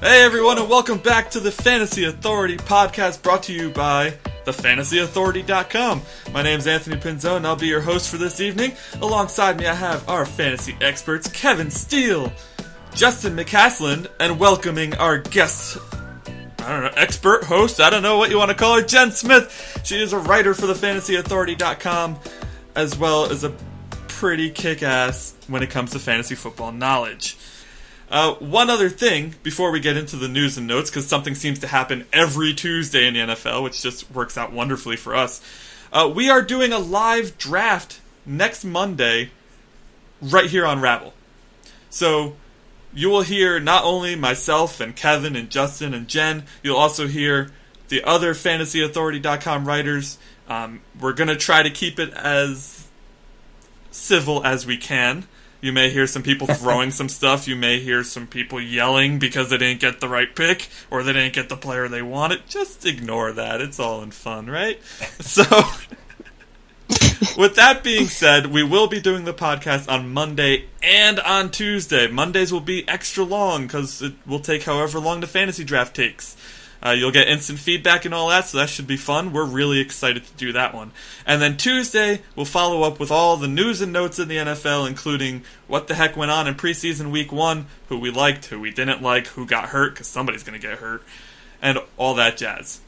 Hey everyone, and welcome back to the Fantasy Authority podcast, brought to you by thefantasyauthority.com. My name's Anthony Pinzone, and I'll be your host for this evening. Alongside me, I have our fantasy experts, Kevin Justin McCaslin, and welcoming our guest, expert host, I don't know what you want to call her, Geno Smith. She is a writer for thefantasyauthority.com, as well as a pretty kick-ass when it comes to fantasy football knowledge. One other thing before we get into the news and notes, because something seems to happen every Tuesday in the NFL, which just works out wonderfully for us. We are doing a live draft next Monday right here on Rabble. So you will hear not only myself and Kevin and Justin and Jen, you'll also hear the other fantasyauthority.com writers. We're going to try to keep it as civil as we can. You may hear some people throwing some stuff. You may hear some people yelling because they didn't get the right pick or they didn't get the player they wanted. Just ignore that. It's all in fun, right? So, with that being said, we will be doing the podcast on Monday and on Tuesday. Mondays will be extra long because it will take however long the fantasy draft takes. You'll get instant feedback and all that, so that should be fun. We're really excited to do that one. And then Tuesday, we'll follow up with all the news and notes in the NFL, including what the heck went on in preseason week 1, who we liked, who we didn't like, who got hurt, because somebody's going to get hurt, and all that jazz.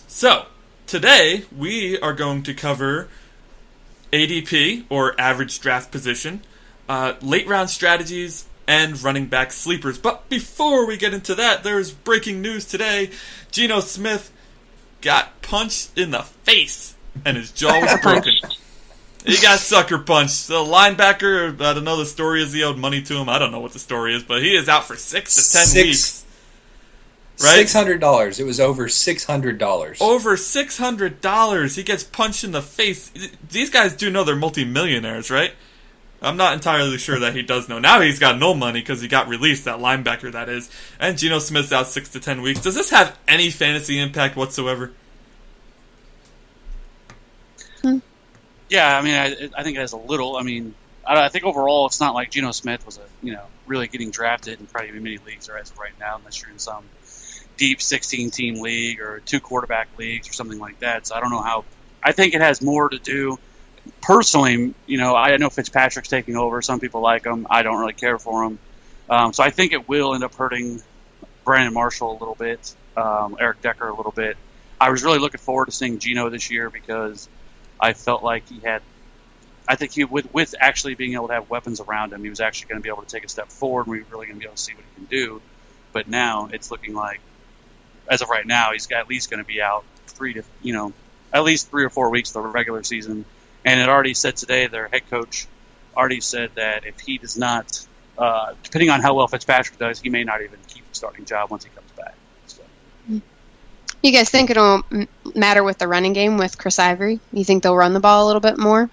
So, today, we are going to cover ADP, or average draft position, late round strategies, and running back sleepers. But before we get into that, there's breaking news today. Geno Smith got punched in the face, and his jaw was broken. He got sucker punched. The linebacker, I don't know the story is he owed money to him. I don't know what the story is, but he is out for 6 to 10 weeks. Right? $600. It was over $600. Over $600. He gets punched in the face. These guys do know they're multimillionaires, right? I'm not entirely sure that he does know. Now he's got no money because he got released, that linebacker that is. And Geno Smith's out 6 to 10 weeks. Does this have any fantasy impact whatsoever? Yeah, I mean, I think it has a little. I mean, I think overall it's not like Geno Smith was really getting drafted in probably many leagues as of right now, unless you're in some deep 16-team league or 2 quarterback leagues or something like that. So I don't know how. I think it has more to do. Personally, I know Fitzpatrick's taking over. Some people like him. I don't really care for him. So I think it will end up hurting Brandon Marshall a little bit, Eric Decker a little bit. I was really looking forward to seeing Geno this year because I felt like with actually being able to have weapons around him, he was actually going to be able to take a step forward, and we were really going to be able to see what he can do. But now it's looking like, as of right now, he's at least going to be out at least 3 or 4 weeks of the regular season. And it already said today, their head coach already said that if he does not, depending on how well Fitzpatrick does, he may not even keep the starting job once he comes back. So. You guys think it'll matter with the running game with Chris Ivory? You think they'll run the ball a little bit more?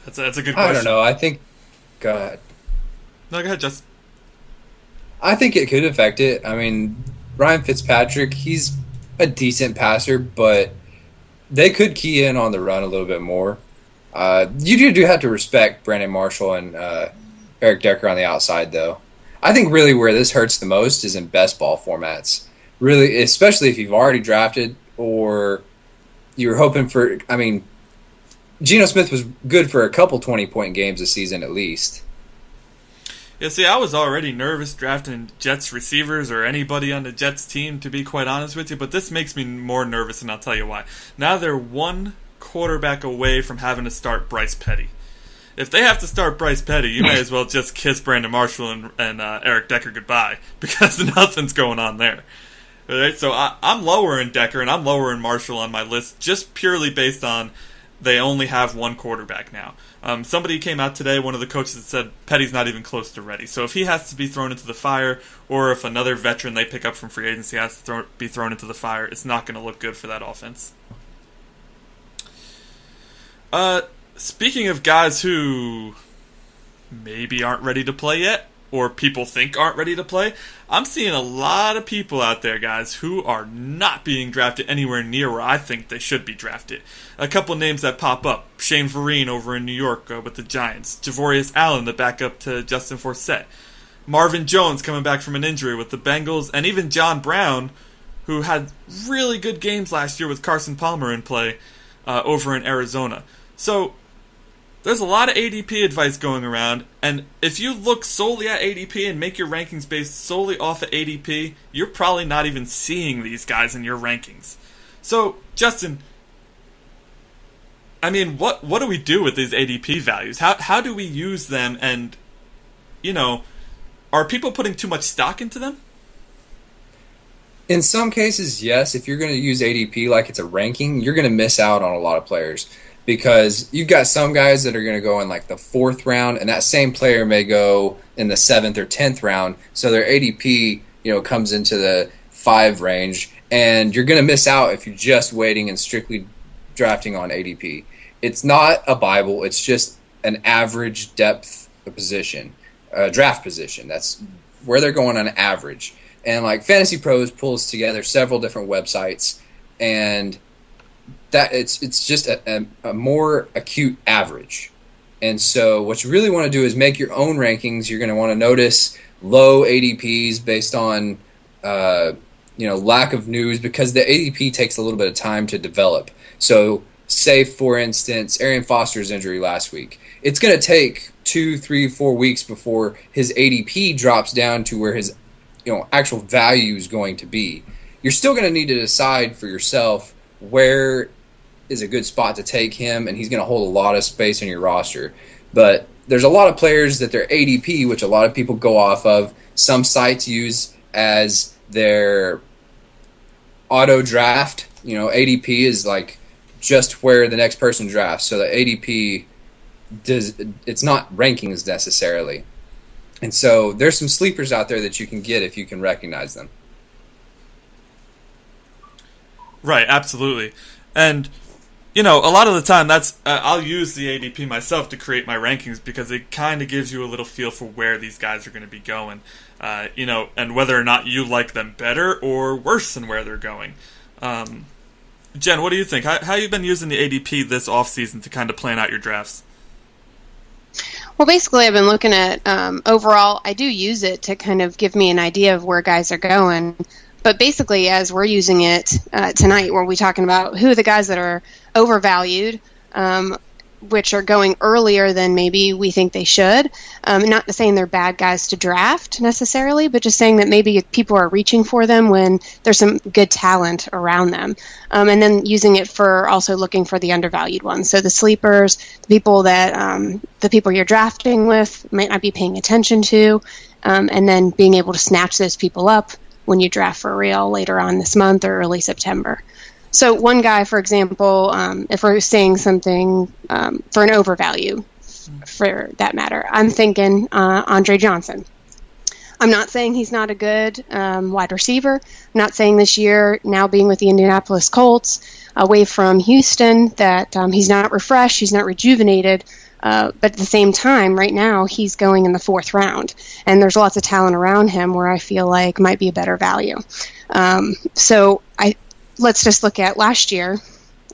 That's a good question. I don't know. I think... Go ahead. No, go ahead, Justin. I think it could affect it. I mean, Ryan Fitzpatrick, he's a decent passer, but they could key in on the run a little bit more. You do have to respect Brandon Marshall and Eric Decker on the outside, though. I think really where this hurts the most is in best ball formats. Really, especially if you've already drafted or you're hoping for... I mean, Geno Smith was good for a couple 20-point games this season at least. Yeah, see, I was already nervous drafting Jets receivers or anybody on the Jets team, to be quite honest with you, but this makes me more nervous, and I'll tell you why. Now they're one quarterback away from having to start Bryce Petty. If they have to start Bryce Petty, you may as well just kiss Brandon Marshall and Eric Decker goodbye, because nothing's going on there. All right, so I'm lowering Decker and I'm lowering Marshall on my list just purely based on they only have one quarterback now. Somebody came out today, one of the coaches, that said Petty's not even close to ready. So if he has to be thrown into the fire, or if another veteran they pick up from free agency has to be thrown into the fire, it's not going to look good for that offense. Speaking of guys who maybe aren't ready to play yet, or people think aren't ready to play, I'm seeing a lot of people out there, guys, who are not being drafted anywhere near where I think they should be drafted. A couple names that pop up. Shane Vereen over in New York with the Giants. Javorius Allen, the backup to Justin Forsett. Marvin Jones coming back from an injury with the Bengals, and even John Brown, who had really good games last year with Carson Palmer in play over in Arizona. So there's a lot of ADP advice going around, and if you look solely at ADP and make your rankings based solely off of ADP, you're probably not even seeing these guys in your rankings. So, Justin, I mean, what do we do with these ADP values? How do we use them, and, are people putting too much stock into them? In some cases, yes. If you're going to use ADP like it's a ranking, you're going to miss out on a lot of players. Because you've got some guys that are going to go in like the 4th round, and that same player may go in the 7th or 10th round. So their ADP, comes into the 5 range, and you're going to miss out if you're just waiting and strictly drafting on ADP. It's not a Bible. It's just an average depth position, draft position. That's where they're going on average. And like Fantasy Pros pulls together several different websites, and that it's just a more acute average. And so what you really want to do is make your own rankings. You're going to want to notice low ADPs based on lack of news, because the ADP takes a little bit of time to develop. So say, for instance, Arian Foster's injury last week. It's going to take 2, 3, 4 weeks before his ADP drops down to where his actual value is going to be. You're still going to need to decide for yourself where is a good spot to take him, and he's going to hold a lot of space on your roster. But there's a lot of players that their ADP, which a lot of people go off of, some sites use as their auto draft. ADP is like just where the next person drafts. So the ADP it's not rankings necessarily. And so there's some sleepers out there that you can get if you can recognize them. Right, absolutely. And a lot of the time that's I'll use the ADP myself to create my rankings, because it kind of gives you a little feel for where these guys are going to be going, and whether or not you like them better or worse than where they're going. Jen, what do you think? How you been using the ADP this offseason to kind of plan out your drafts? Well, basically, I've been looking at overall. I do use it to kind of give me an idea of where guys are going. But basically, as we're using it tonight, where we're talking about who are the guys that are overvalued, which are going earlier than maybe we think they should. Not saying they're bad guys to draft necessarily, but just saying that maybe people are reaching for them when there's some good talent around them. And then using it for also looking for the undervalued ones. So the sleepers, the people that the people you're drafting with might not be paying attention to, and then being able to snatch those people up when you draft for real later on this month or early September. So one guy, for example, if we're saying something for an overvalue, for that matter, I'm thinking Andre Johnson. I'm not saying he's not a good wide receiver. I'm not saying this year, now being with the Indianapolis Colts, away from Houston, that he's not refreshed, he's not rejuvenated. But at the same time, right now, he's going in the 4th round. And there's lots of talent around him where I feel like might be a better value. So let's just look at last year.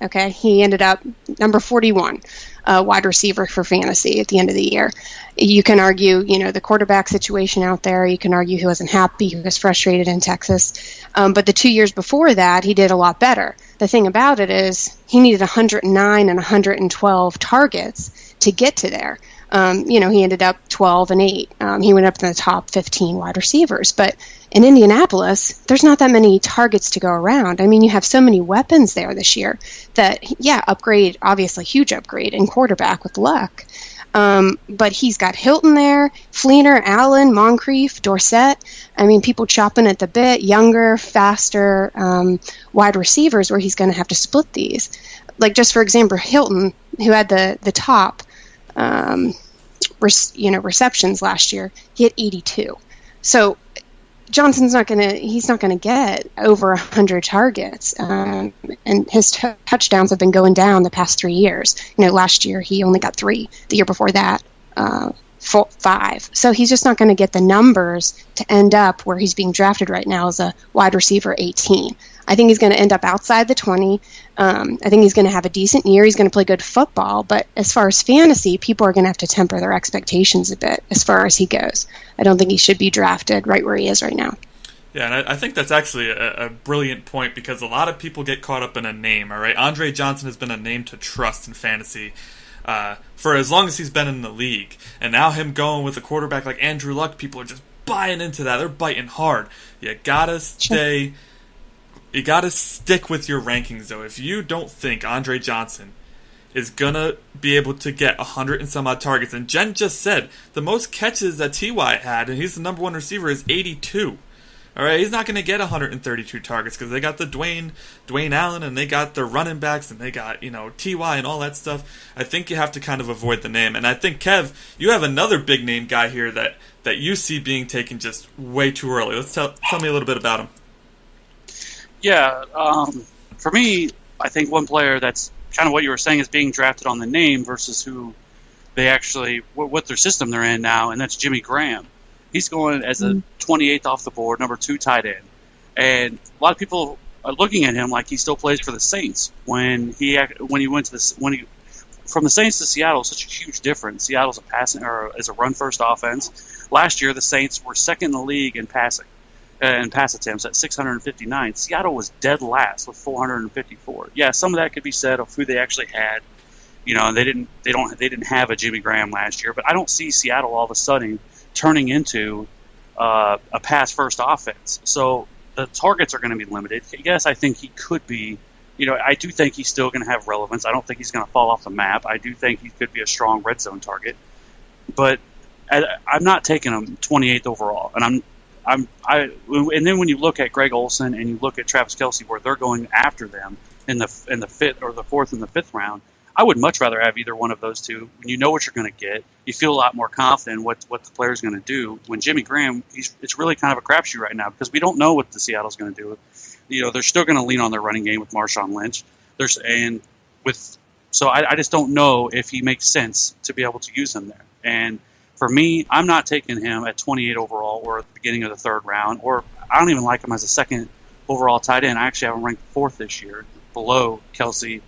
Okay, he ended up number 41 wide receiver for fantasy at the end of the year. You can argue, the quarterback situation out there. You can argue he wasn't happy, he was frustrated in Texas. But the 2 years before that, he did a lot better. The thing about it is he needed 109 and 112 targets to get to there. He ended up 12 and 8. He went up in the top 15 wide receivers. But in Indianapolis, there's not that many targets to go around. I mean, you have so many weapons there this year that, upgrade, obviously huge upgrade in quarterback with luck. But he's got Hilton there, Fleener, Allen, Moncrief, Dorsett. I mean, people chopping at the bit, younger, faster wide receivers where he's going to have to split these. Like, just for example, Hilton, who had the top receptions last year, he had 82. So Johnson's not gonna get over 100 targets, and his touchdowns have been going down the past 3 years. Last year he only got 3. The year before that, 5. So he's just not going to get the numbers to end up where he's being drafted right now as a wide receiver 18. I think he's going to end up outside the 20. I think he's going to have a decent year. He's going to play good football. But as far as fantasy, people are going to have to temper their expectations a bit as far as he goes. I don't think he should be drafted right where he is right now. Yeah, and I think that's actually a brilliant point because a lot of people get caught up in a name, all right? Andre Johnson has been a name to trust in fantasy for as long as he's been in the league. And now him going with a quarterback like Andrew Luck, people are just buying into that. They're biting hard. You gotta stick with your rankings, though. If you don't think Andre Johnson is gonna be able to get 100 and some odd targets, and Jen just said the most catches that T.Y. had, and he's the number one receiver, is 82. All right, he's not going to get 132 targets because they got the Dwayne Allen and they got the running backs and they got, T.Y. and all that stuff. I think you have to kind of avoid the name. And I think, Kev, you have another big name guy here that you see being taken just way too early. Let's tell me a little bit about him. Yeah, for me, I think one player that's kind of what you were saying is being drafted on the name versus who they actually, what their system they're in now, and that's Jimmy Graham. He's going as a 28th off the board, number 2 tight end. And a lot of people are looking at him like he still plays for the Saints. When he went to from the Saints to Seattle, such a huge difference. Seattle's is a run first offense. Last year, the Saints were second in the league in passing and pass attempts at 659. Seattle was dead last with 454. Yeah, some of that could be said of who they actually had. They didn't have a Jimmy Graham last year, but I don't see Seattle all of a sudden turning into a pass-first offense. So the targets are going to be limited. Yes, I think he could be, I do think he's still going to have relevance. I don't think he's going to fall off the map. I do think he could be a strong red zone target. But I'm not taking him 28th overall. And and then when you look at Greg Olsen and you look at Travis Kelce, where they're going after them in the fifth or the fourth and the fifth round, I would much rather have either one of those two. When you know what you're going to get, you feel a lot more confident in what the player's going to do. When Jimmy Graham, it's really kind of a crapshoot right now because we don't know what the Seattle's going to do. They're still going to lean on their running game with Marshawn Lynch. So I just don't know if he makes sense to be able to use him there. And for me, I'm not taking him at 28 overall or at the beginning of the third round, or I don't even like him as a second overall tight end. I actually have him ranked fourth this year, below Kelce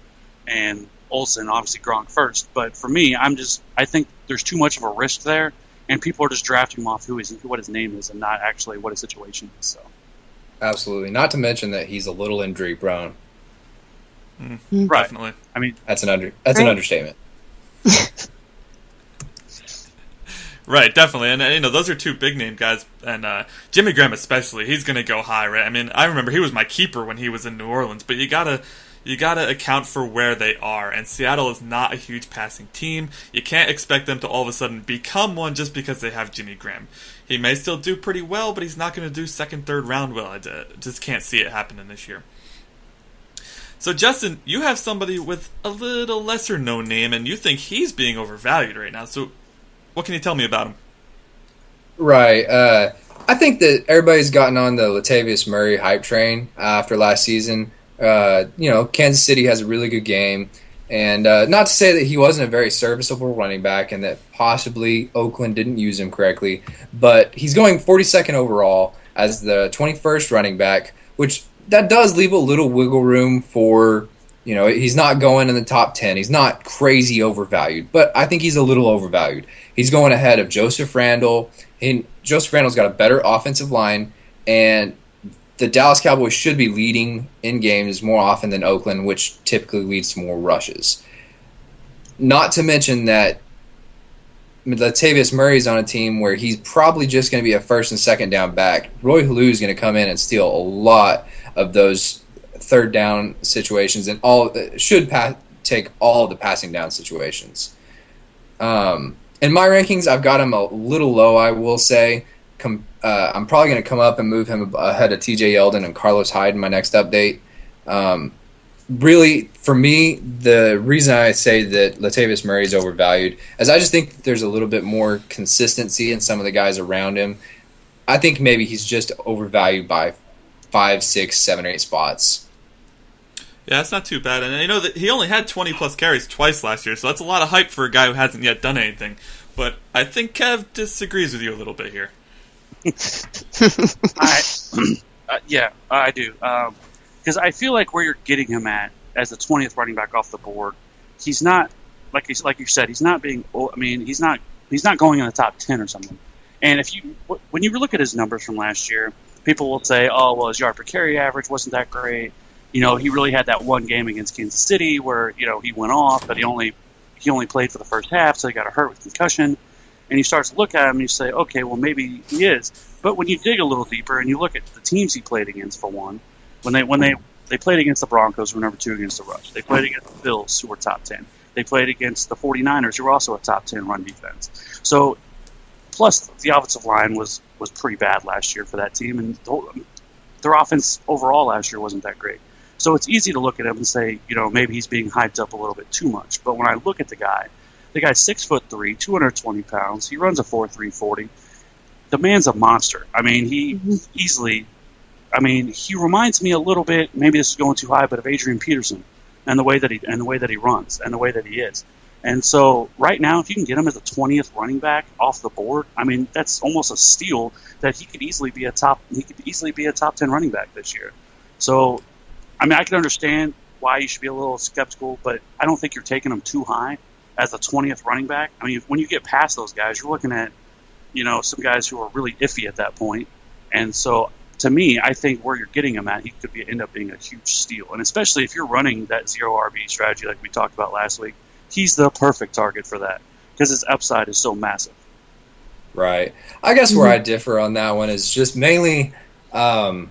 and Olsen, obviously Gronk first. But for me, I think there's too much of a risk there, and people are just drafting him off what his name is and not actually what his situation is. So, absolutely. Not to mention that he's a little injury prone. Right. Definitely. I mean, that's an understatement. Right, definitely. And, those are two big name guys. And Jimmy Graham especially, he's going to go high, right? I mean, I remember he was my keeper when he was in New Orleans, but you got to account for where they are. And Seattle is not a huge passing team. You can't expect them to all of a sudden become one just because they have Jimmy Graham. He may still do pretty well, but he's not going to do second, third round well. I just can't see it happening this year. So, Justin, you have somebody with a little lesser known name, and you think he's being overvalued right now. So, what can you tell me about him? Right. I think that everybody's gotten on the Latavius Murray hype train after last season. Kansas City has a really good game. And not to say that he wasn't a very serviceable running back and that possibly Oakland didn't use him correctly, but he's going 42nd overall as the 21st running back, which that does leave a little wiggle room for, he's not going in the top 10. He's not crazy overvalued, but I think he's a little overvalued. He's going ahead of Joseph Randle, and Joseph Randle's got a better offensive line, and the Dallas Cowboys should be leading in games more often than Oakland, which typically leads to more rushes. Not to mention that Latavius Murray's on a team where he's probably just going to be a first and second down back. Roy Hallou's going to come in and steal a lot of those third down situations and take all of the passing down situations. In my rankings, I've got him a little low, I will say. I'm probably going to come up and move him ahead of TJ Yeldon and Carlos Hyde in my next update. Really, for me, the reason I say that Latavius Murray is overvalued is I just think that there's a little bit more consistency in some of the guys around him. I think maybe he's just overvalued by 5, 6, 7, 8 spots. Yeah, that's not too bad. And that he only had 20-plus carries twice last year, so that's a lot of hype for a guy who hasn't yet done anything. But I think Kev disagrees with you a little bit here. Yeah, I do. Because I feel like where you're getting him at as the 20th running back off the board, he's not like you said, he's not being. I mean, he's not going in the top 10 or something. And when you look at his numbers from last year, people will say, "Oh, well, his yard per carry average wasn't that great." He really had that one game against Kansas City where he went off, but he only played for the first half, so he got hurt with concussion. And you start to look at him and you say, okay, well, maybe he is. But when you dig a little deeper and you look at the teams he played against, for one, when they played against the Broncos, who were number 2 against the rush. They played against the Bills, who were top 10. They played against the 49ers, who were also a top 10 run defense. So, plus the offensive line was pretty bad last year for that team, and their offense overall last year wasn't that great. So it's easy to look at him and say, maybe he's being hyped up a little bit too much. But when I look at the guy's 6'3", 220 pounds. He runs a 4.3 40. The man's a monster. I mean, he reminds me a little bit. Maybe this is going too high, but of Adrian Peterson and the way that he runs and the way that he is. And so right now, if you can get him as a 20th running back off the board, I mean, that's almost a steal that he could easily be a top 10 running back this year. So, I mean, I can understand why you should be a little skeptical, but I don't think you're taking him too high as a 20th running back. I mean, when you get past those guys, you're looking at, some guys who are really iffy at that point. And so, to me, I think where you're getting him at, he could end up being a huge steal. And especially if you're running that zero RB strategy like we talked about last week, he's the perfect target for that because his upside is so massive. Right. I guess where I differ on that one is just mainly the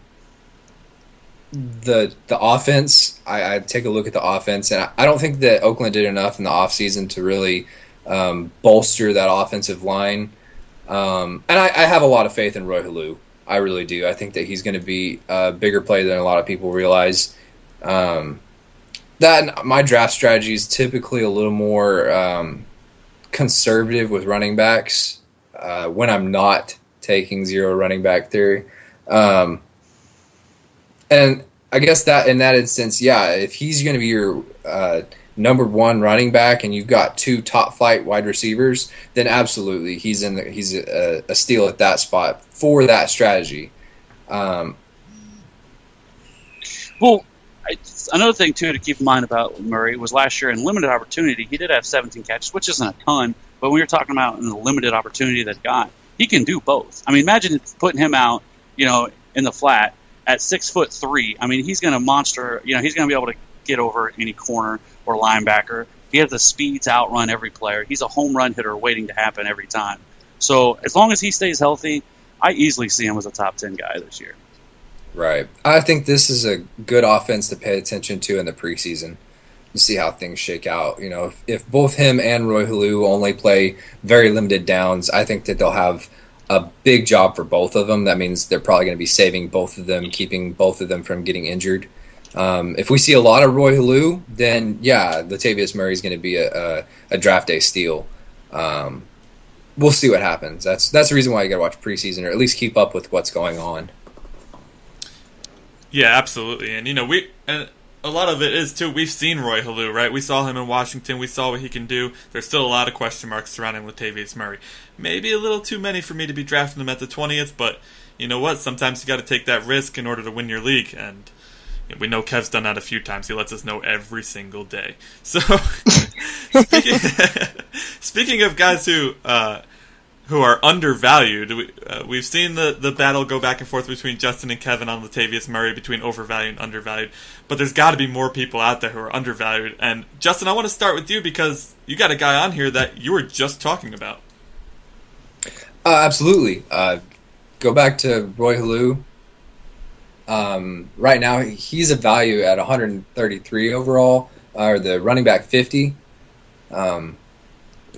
offense. I take a look at the offense, and I don't think that Oakland did enough in the offseason to really bolster that offensive line. And I have a lot of faith in Roy Halou. I really do. I think that he's going to be a bigger player than a lot of people realize. That my draft strategy is typically a little more conservative with running backs when I'm not taking zero running back theory. And I guess that in that instance, yeah, if he's going to be your number 1 running back and you've got 2 top flight wide receivers, then absolutely he's a steal at that spot for that strategy. Well, another thing too to keep in mind about Murray was last year in limited opportunity, he did have 17 catches, which isn't a ton, but when you're talking about in the limited opportunity that got, he can do both. I mean, imagine putting him out, in the flat at 6'3". I mean, he's going to monster. He's going to be able to get over any corner or linebacker. He has the speed to outrun every player. He's a home run hitter waiting to happen every time. So as long as he stays healthy, I easily see him as a top 10 guy this year. Right. I think this is a good offense to pay attention to in the preseason to see how things shake out. If both him and Roy Halou only play very limited downs, I think that they'll have a big job for both of them. That means they're probably going to be saving both of them, keeping both of them from getting injured. If we see a lot of Roy Halou, then yeah, Latavius Murray is going to be a draft day steal. We'll see what happens. That's the reason why you got to watch preseason, or at least keep up with what's going on. Yeah, absolutely. And and a lot of it is too, we've seen Roy Halou, right? We saw him in Washington. We saw what he can do. There's still a lot of question marks surrounding Latavius Murray. Maybe a little too many for me to be drafting him at the 20th, but you know what? Sometimes you got to take that risk in order to win your league, and we know Kev's done that a few times. He lets us know every single day. So, speaking of guys who are undervalued, we've seen the battle go back and forth between Justin and Kevin on Latavius Murray, between overvalued and undervalued. But there's got to be more people out there who are undervalued. And Justin, I want to start with you because you got a guy on here that you were just talking about. Absolutely. Go back to Roy Halou. Right now, he's a value at 133 overall, or the running back 50. Like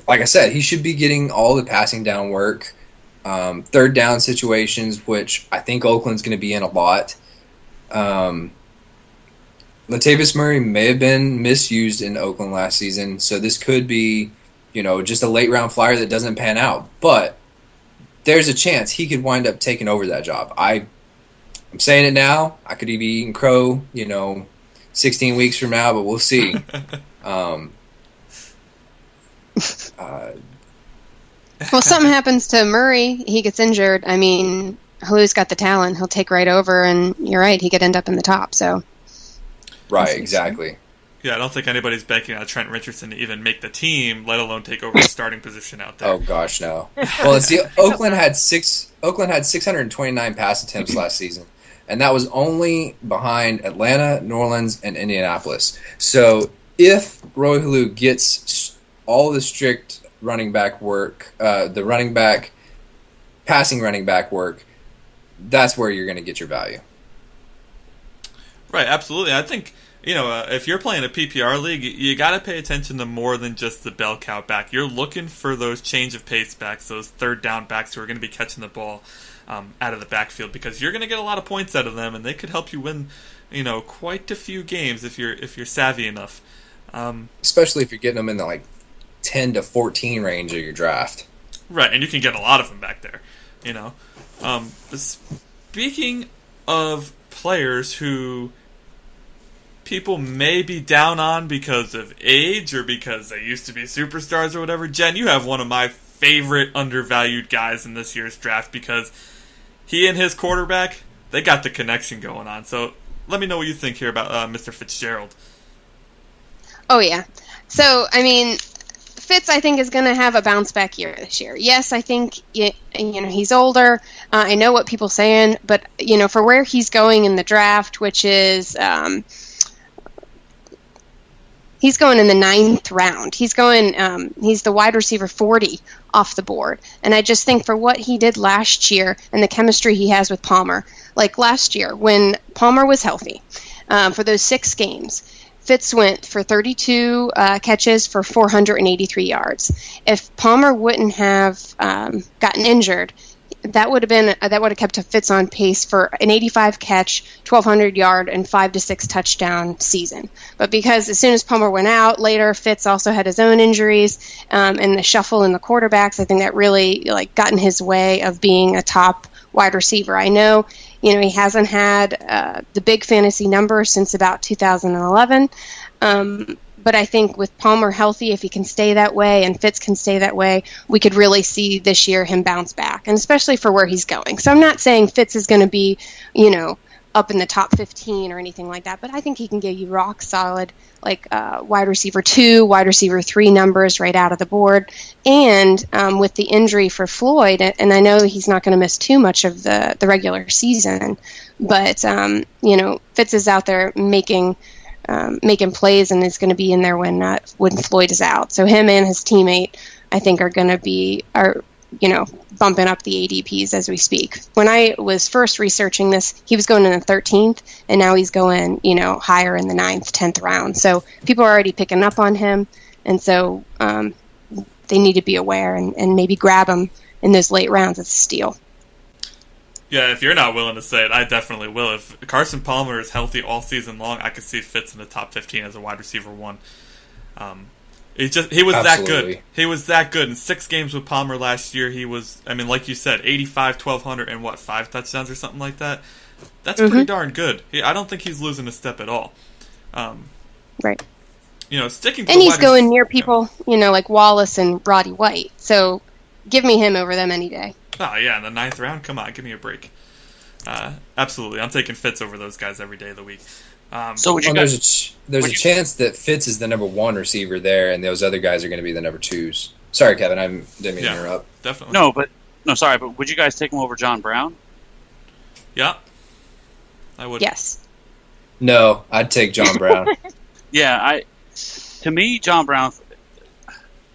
I said, he should be getting all the passing down work, third down situations, which I think Oakland's going to be in a lot. Latavius Murray may have been misused in Oakland last season, so this could be, just a late round flyer that doesn't pan out. But there's a chance he could wind up taking over that job. I'm saying it now. I could be eating crow, 16 weeks from now, but we'll see. Well, something happens to Murray, he gets injured. I mean, Halou's got the talent. He'll take right over, and you're right, he could end up in the top. So Right, exactly. Yeah, I don't think anybody's banking on Trent Richardson to even make the team, let alone take over the starting position out there. Oh gosh, no. Well, let's see. Oakland had 629 pass attempts last season, and that was only behind Atlanta, New Orleans, and Indianapolis. So if Roy Halou gets all the strict running back work, passing running back work, that's where you're going to get your value. Right, absolutely. I think, if you're playing a PPR league, you got to pay attention to more than just the bell cow back. You're looking for those change of pace backs, those third down backs who are going to be catching the ball out of the backfield, because you're going to get a lot of points out of them, and they could help you win, quite a few games if you're savvy enough. Especially if you're getting them in the 10 to 14 range of your draft. Right, and you can get a lot of them back there. Speaking of players who people may be down on because of age or because they used to be superstars or whatever, Jen, you have one of my favorite undervalued guys in this year's draft because he and his quarterback, they got the connection going on. So let me know what you think here about Mr. Fitzgerald. Oh, yeah. So, Fitz, I think, is going to have a bounce back year this year. Yes, I think he's older. I know what people are saying, but for where he's going in the draft, which is he's going in the 9th round. He's the wide receiver 40 off the board, and I just think for what he did last year and the chemistry he has with Palmer, like last year when Palmer was healthy, for those 6 games. Fitz went for 32 catches for 483 yards. If Palmer wouldn't have gotten injured, that would have kept Fitz on pace for an 85 catch, 1,200 yard, and 5 to 6 touchdown season. But because as soon as Palmer went out later, Fitz also had his own injuries and the shuffle in the quarterbacks. I think that really got in his way of being a top wide receiver. I know. He hasn't had the big fantasy numbers since about 2011. But I think with Palmer healthy, if he can stay that way and Fitz can stay that way, we could really see this year him bounce back, and especially for where he's going. So I'm not saying Fitz is going to be, up in the top 15 or anything like that, but I think he can give you rock solid, wide receiver 2, wide receiver 3 numbers right out of the board. And with the injury for Floyd, and I know he's not going to miss too much of the regular season, but, Fitz is out there making plays and is going to be in there when Floyd is out. So him and his teammate, I think, are going to be bumping up the ADPs as we speak. When I was first researching this, he was going in the 13th, and now he's going, higher in the 9th, 10th round. So people are already picking up on him, and so they need to be aware and maybe grab him in those late rounds. It's a steal. Yeah, if you're not willing to say it, I definitely will. If Carson Palmer is healthy all season long, I could see Fitz in the top 15 as a wide receiver 1. He was Absolutely. That good. He was that good. In 6 games with Palmer last year, he was, like you said, 85, 1,200, and 5 touchdowns or something like that? That's pretty darn good. I don't think he's losing a step at all. Right. Sticking to and he's going near people, like Wallace and Roddy White. So give me him over them any day. Oh, yeah, in the 9th round? Come on, give me a break. Absolutely. I'm taking Fitz over those guys every day of the week. So would you guys, there's a chance that Fitz is the number 1 receiver there, and those other guys are going to be the number 2s. Sorry, Kevin, I didn't mean to interrupt. Definitely. But would you guys take him over John Brown? Yeah, I would. Yes. No, I'd take John Brown. Yeah, to me, John Brown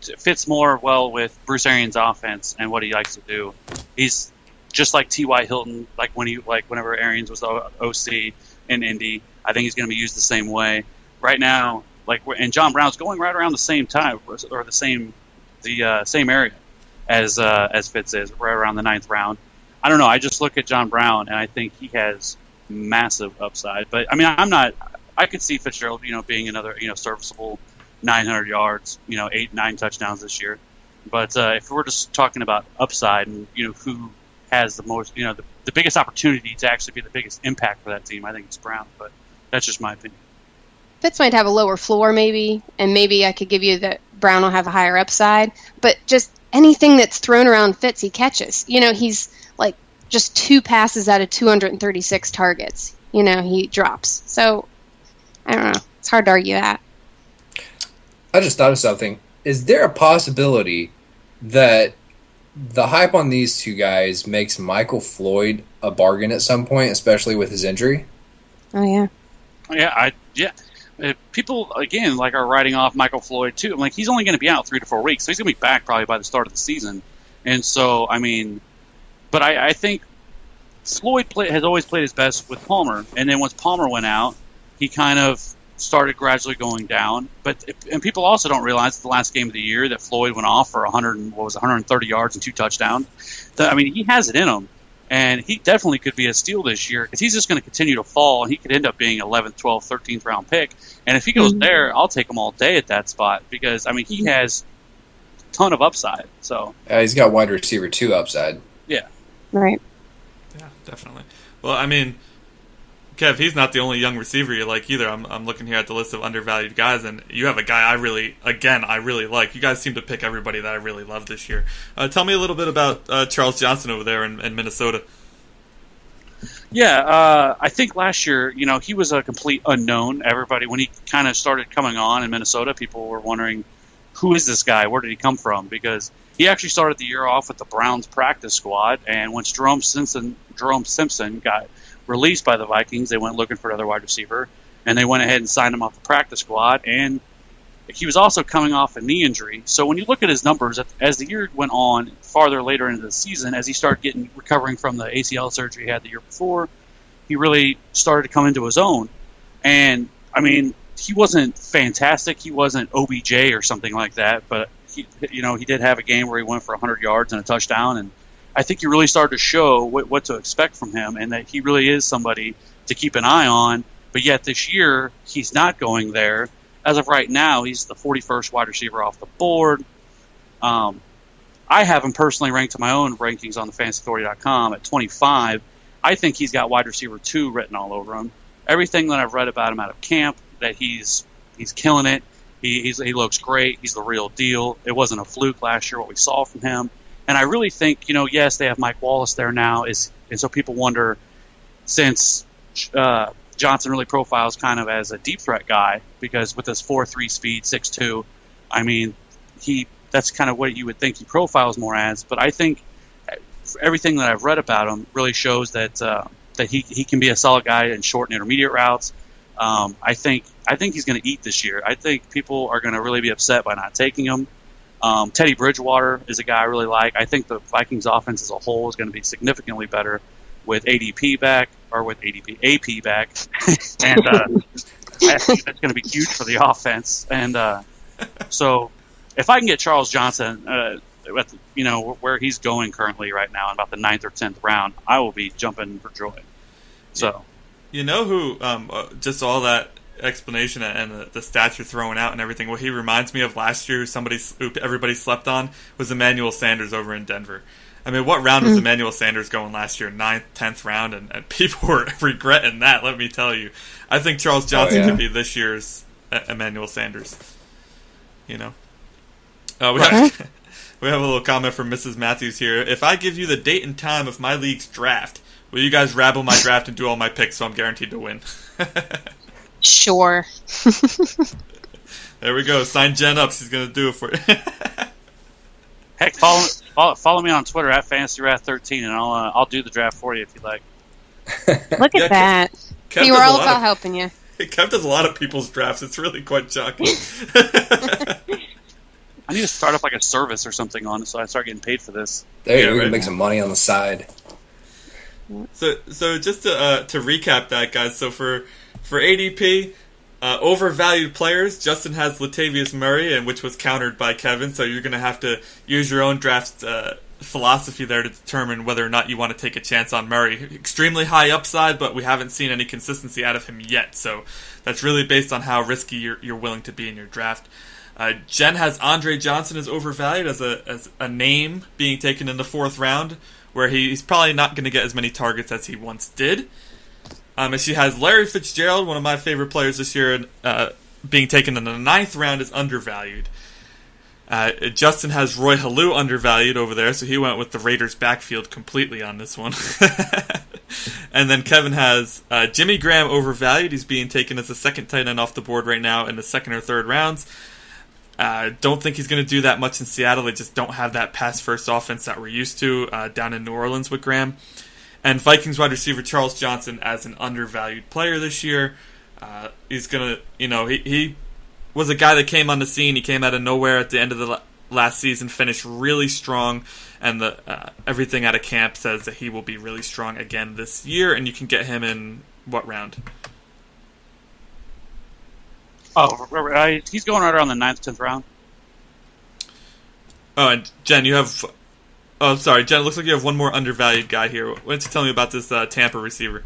fits more well with Bruce Arians' offense and what he likes to do. He's just like T.Y. Hilton, whenever Arians was OC in Indy. I think he's going to be used the same way. Right now, and John Brown's going right around the same time or the same area as Fitz is, right around the 9th round. I don't know. I just look at John Brown and I think he has massive upside. But I could see Fitzgerald, being another, serviceable 900 yards, 8-9 touchdowns this year. But if we're just talking about upside and who has the most, the biggest opportunity to actually be the biggest impact for that team, I think it's Brown. But that's just my opinion. Fitz might have a lower floor maybe, and maybe I could give you that Brown will have a higher upside. But just anything that's thrown around Fitz, he catches. He's just 2 passes out of 236 targets. He drops. So I don't know. It's hard to argue that. I just thought of something. Is there a possibility that the hype on these two guys makes Michael Floyd a bargain at some point, especially with his injury? Oh, yeah. Yeah. People, again, are writing off Michael Floyd, too. He's only going to be out 3 to 4 weeks, so he's going to be back probably by the start of the season. And so, but I think Floyd has always played his best with Palmer, and then once Palmer went out, he kind of started gradually going down. And people also don't realize that the last game of the year that Floyd went off for 130 yards and 2 touchdowns. He has it in him, and he definitely could be a steal this year because he's just going to continue to fall, and he could end up being 11th, 12th, 13th round pick. And if he goes there, I'll take him all day at that spot because he has a ton of upside. So he's got wide receiver 2 upside. Yeah. Right. Yeah, definitely. Well, Kev, he's not the only young receiver you like either. I'm looking here at the list of undervalued guys, and you have a guy I really like. You guys seem to pick everybody that I really love this year. Tell me a little bit about Charles Johnson over there in Minnesota. Yeah, I think last year, he was a complete unknown. Everybody, when he kind of started coming on in Minnesota, people were wondering, who is this guy? Where did he come from? Because he actually started the year off with the Browns practice squad, and once Jerome Simpson got released by the Vikings, they went looking for another wide receiver, and they went ahead and signed him off the practice squad. And he was also coming off a knee injury. So when you look at his numbers, as the year went on, farther later into the season, as he started recovering from the ACL surgery he had the year before, he really started to come into his own. And, he wasn't fantastic. He wasn't OBJ or something like that, but he did have a game where he went for 100 yards and a touchdown, and I think he really started to show what to expect from him and that he really is somebody to keep an eye on. But yet this year, he's not going there. As of right now, he's the 41st wide receiver off the board. I have him personally ranked to my own rankings on the fantasyauthority.com at 25. I think he's got wide receiver 2 written all over him. Everything that I've read about him out of camp, that he's killing it. He looks great. He's the real deal. It wasn't a fluke last year what we saw from him. And I really think, yes, they have Mike Wallace there now, and so people wonder, since Johnson really profiles kind of as a deep threat guy, because with his 4.3 speed, 6'2", that's kind of what you would think he profiles more as. But I think everything that I've read about him really shows that he can be a solid guy in short and intermediate routes. I think he's going to eat this year. I think people are going to really be upset by not taking him. Teddy Bridgewater is a guy I really like. I think the Vikings offense as a whole is going to be significantly better with AP back. And I think that's going to be huge for the offense. And so if I can get Charles Johnson where he's going currently right now in about the 9th or 10th round, I will be jumping for joy. So, who just all that explanation and the stats you're throwing out and everything, what he reminds me of last year, who everybody slept on, was Emmanuel Sanders over in Denver. What round was Emmanuel Sanders going last year? 9th, 10th round, and people were regretting that, let me tell you. I think Charles Johnson could be this year's Emmanuel Sanders. We have a little comment from Mrs. Matthews here. If I give you the date and time of my league's draft, will you guys rabble my draft and do all my picks so I'm guaranteed to win? Sure. There we go. Sign Jen up. She's going to do it for you. Heck, follow me on Twitter at FantasyWrath13, and I'll do the draft for you if you like. Look at that. We were all about helping you. Kev does a lot of people's drafts. It's really quite shocking. I need to start up a service or something on it so I start getting paid for this. There you go. We can make some money on the side. So just to recap that, guys. So for ADP, overvalued players, Justin has Latavius Murray, and which was countered by Kevin. So you're going to have to use your own draft philosophy there to determine whether or not you want to take a chance on Murray. Extremely high upside, but we haven't seen any consistency out of him yet. So that's really based on how risky you're willing to be in your draft. Jen has Andre Johnson as overvalued as a name being taken in the 4th round, where he's probably not going to get as many targets as he once did. And she has Larry Fitzgerald, one of my favorite players this year, being taken in the 9th round as undervalued. Justin has Roy Halou undervalued over there, so he went with the Raiders' backfield completely on this one. And then Kevin has Jimmy Graham overvalued. He's being taken as the second tight end off the board right now in the second or third rounds. Don't think he's going to do that much in Seattle. They just don't have that pass-first offense that we're used to down in New Orleans with Graham. And Vikings wide receiver Charles Johnson as an undervalued player this year. He's going to, he was a guy that came on the scene. He came out of nowhere at the end of the last season, finished really strong, and everything out of camp says that he will be really strong again this year, and you can get him in what round? He's going right around the 9th, 10th round. Oh, and Jen, you have... Oh, sorry, Jen, it looks like you have one more undervalued guy here. Why don't you tell me about this Tampa receiver?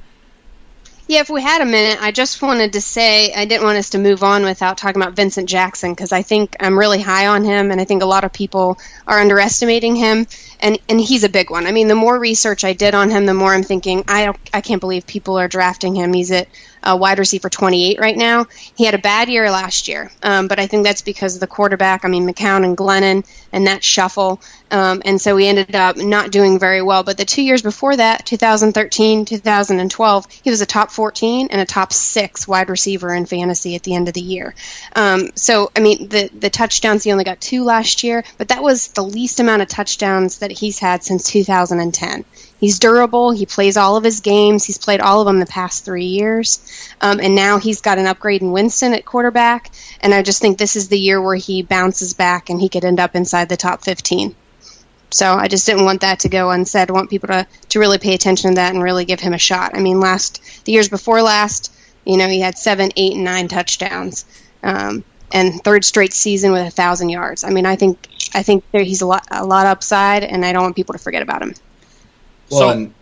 Yeah, if we had a minute, I just wanted to say I didn't want us to move on without talking about Vincent Jackson, because I think I'm really high on him, and I think a lot of people are underestimating him, and he's a big one. I mean, the more research I did on him, the more I'm thinking, I can't believe people are drafting him. He's at wide receiver 28 right now. He had a bad year last year, but I think that's because of the quarterback. I mean, McCown and Glennon and that shuffle, and so he ended up not doing very well. But the 2 years before that, 2013, 2012, he was a top 14 and a top 6 wide receiver in fantasy at the end of the year. So, I mean, the touchdowns, he only got 2 last year, but that was the least amount of touchdowns that he's had since 2010. He's durable. He plays all of his games. He's played all of them the past 3 years. And now he's got an upgrade in Winston at quarterback. And I just think this is the year where he bounces back and he could end up inside the top 15. So I just didn't want that to go unsaid. I want people to really pay attention to that and really give him a shot. I mean, the years before last, he had 7, 8, and 9 touchdowns. And third straight season with 1,000 yards. I mean, I think he's a lot upside, and I don't want people to forget about him. Well, and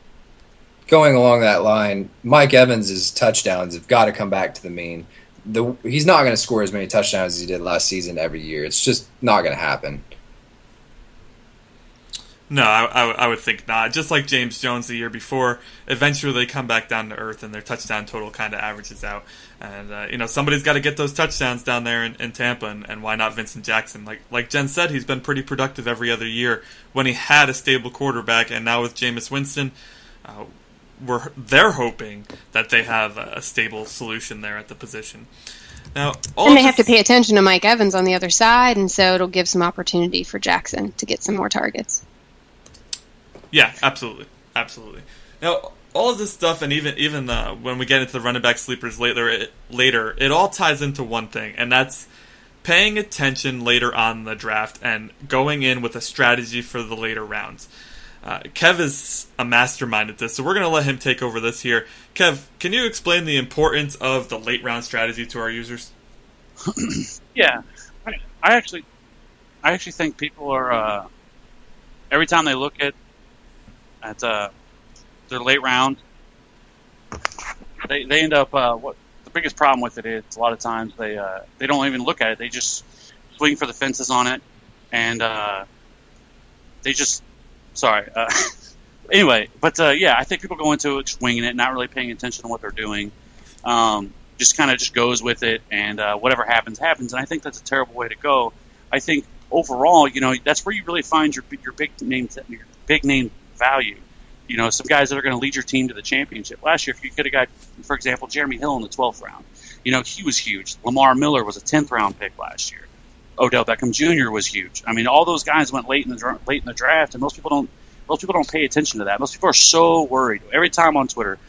going along that line, Mike Evans' touchdowns have got to come back to the mean. He's not going to score as many touchdowns as he did last season every year. It's just not going to happen. No, I would think not. Just like James Jones the year before, eventually they come back down to earth and their touchdown total kind of averages out. And, somebody's got to get those touchdowns down there in Tampa, and why not Vincent Jackson? Like Jen said, he's been pretty productive every other year when he had a stable quarterback, and now with Jameis Winston, they're hoping that they have a stable solution there at the position. Now, and they have to pay attention to Mike Evans on the other side, and so it'll give some opportunity for Jackson to get some more targets. Yeah, absolutely. Now, all of this stuff, and even when we get into the running back sleepers later, it all ties into one thing, and that's paying attention later on in the draft and going in with a strategy for the later rounds. Kev is a mastermind at this, so we're going to let him take over this here. Kev, can you explain the importance of the late round strategy to our users? Yeah, I actually think people are every time they look at their late round, they end up what the biggest problem with it is a lot of times they don't even look at it. They just swing for the fences on it, and they just anyway. But yeah, I think people go into it swinging it, not really paying attention to what they're doing. Just kind of just goes with it, and whatever happens. And I think that's a terrible way to go. I think overall, that's where you really find your big name value. Some guys that are going to lead your team to the championship. Last year, if you could have got, for example, Jeremy Hill in the 12th round, he was huge. Lamar Miller was a 10th round pick last year. Odell Beckham Jr. was huge. I mean, all those guys went late in the draft, and most people don't pay attention to that. Most people are so worried. Every time on Twitter,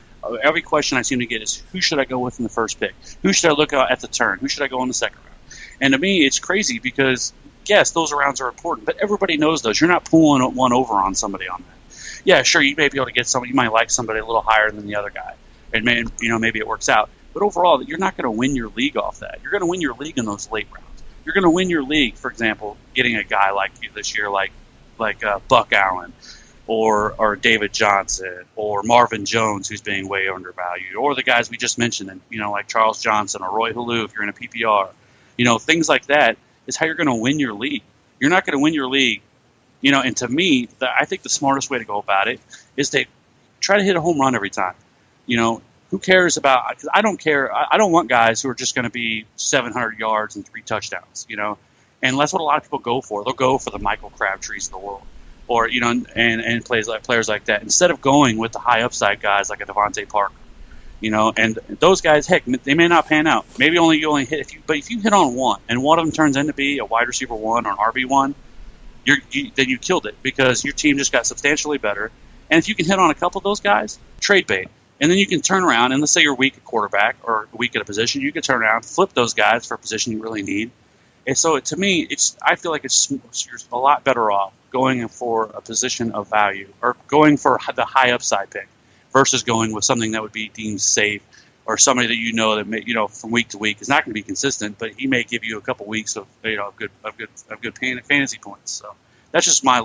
every question I seem to get is, who should I go with in the first pick? Who should I look at the turn? Who should I go in the second round? And to me, it's crazy because, yes, those rounds are important, but everybody knows those. You're not pulling one over on somebody on that. Yeah, sure, you may be able to get somebody. You might like somebody a little higher than the other guy, and maybe it works out. But overall, you're not going to win your league off that. You're going to win your league in those late rounds. You're going to win your league, for example, getting a guy like you this year, like Buck Allen, or David Johnson, or Marvin Jones, who's being way undervalued, or the guys we just mentioned, like Charles Johnson or Roy Halou if you're in a PPR. Things like that is how you're going to win your league. You're not going to win your league. And to me, I think the smartest way to go about it is to try to hit a home run every time. Who cares about – because I don't care. I don't want guys who are just going to be 700 yards and 3 touchdowns, and that's what a lot of people go for. They'll go for the Michael Crabtrees of the world. or and players like that, instead of going with the high upside guys like a Devontae Parker. And those guys, heck, they may not pan out. Maybe you only hit but if you hit on one, and one of them turns into be a wide receiver 1 or an RB1, then you killed it, because your team just got substantially better. And if you can hit on a couple of those guys, trade bait, and then you can turn around, and let's say you're weak at quarterback or weak at a position, you can turn around, flip those guys for a position you really need. And so to me, I feel like you're a lot better off going for a position of value, or going for the high upside pick, versus going with something that would be deemed safe, or somebody that that from week to week is not going to be consistent, but he may give you a couple weeks of good fantasy points. So that's just my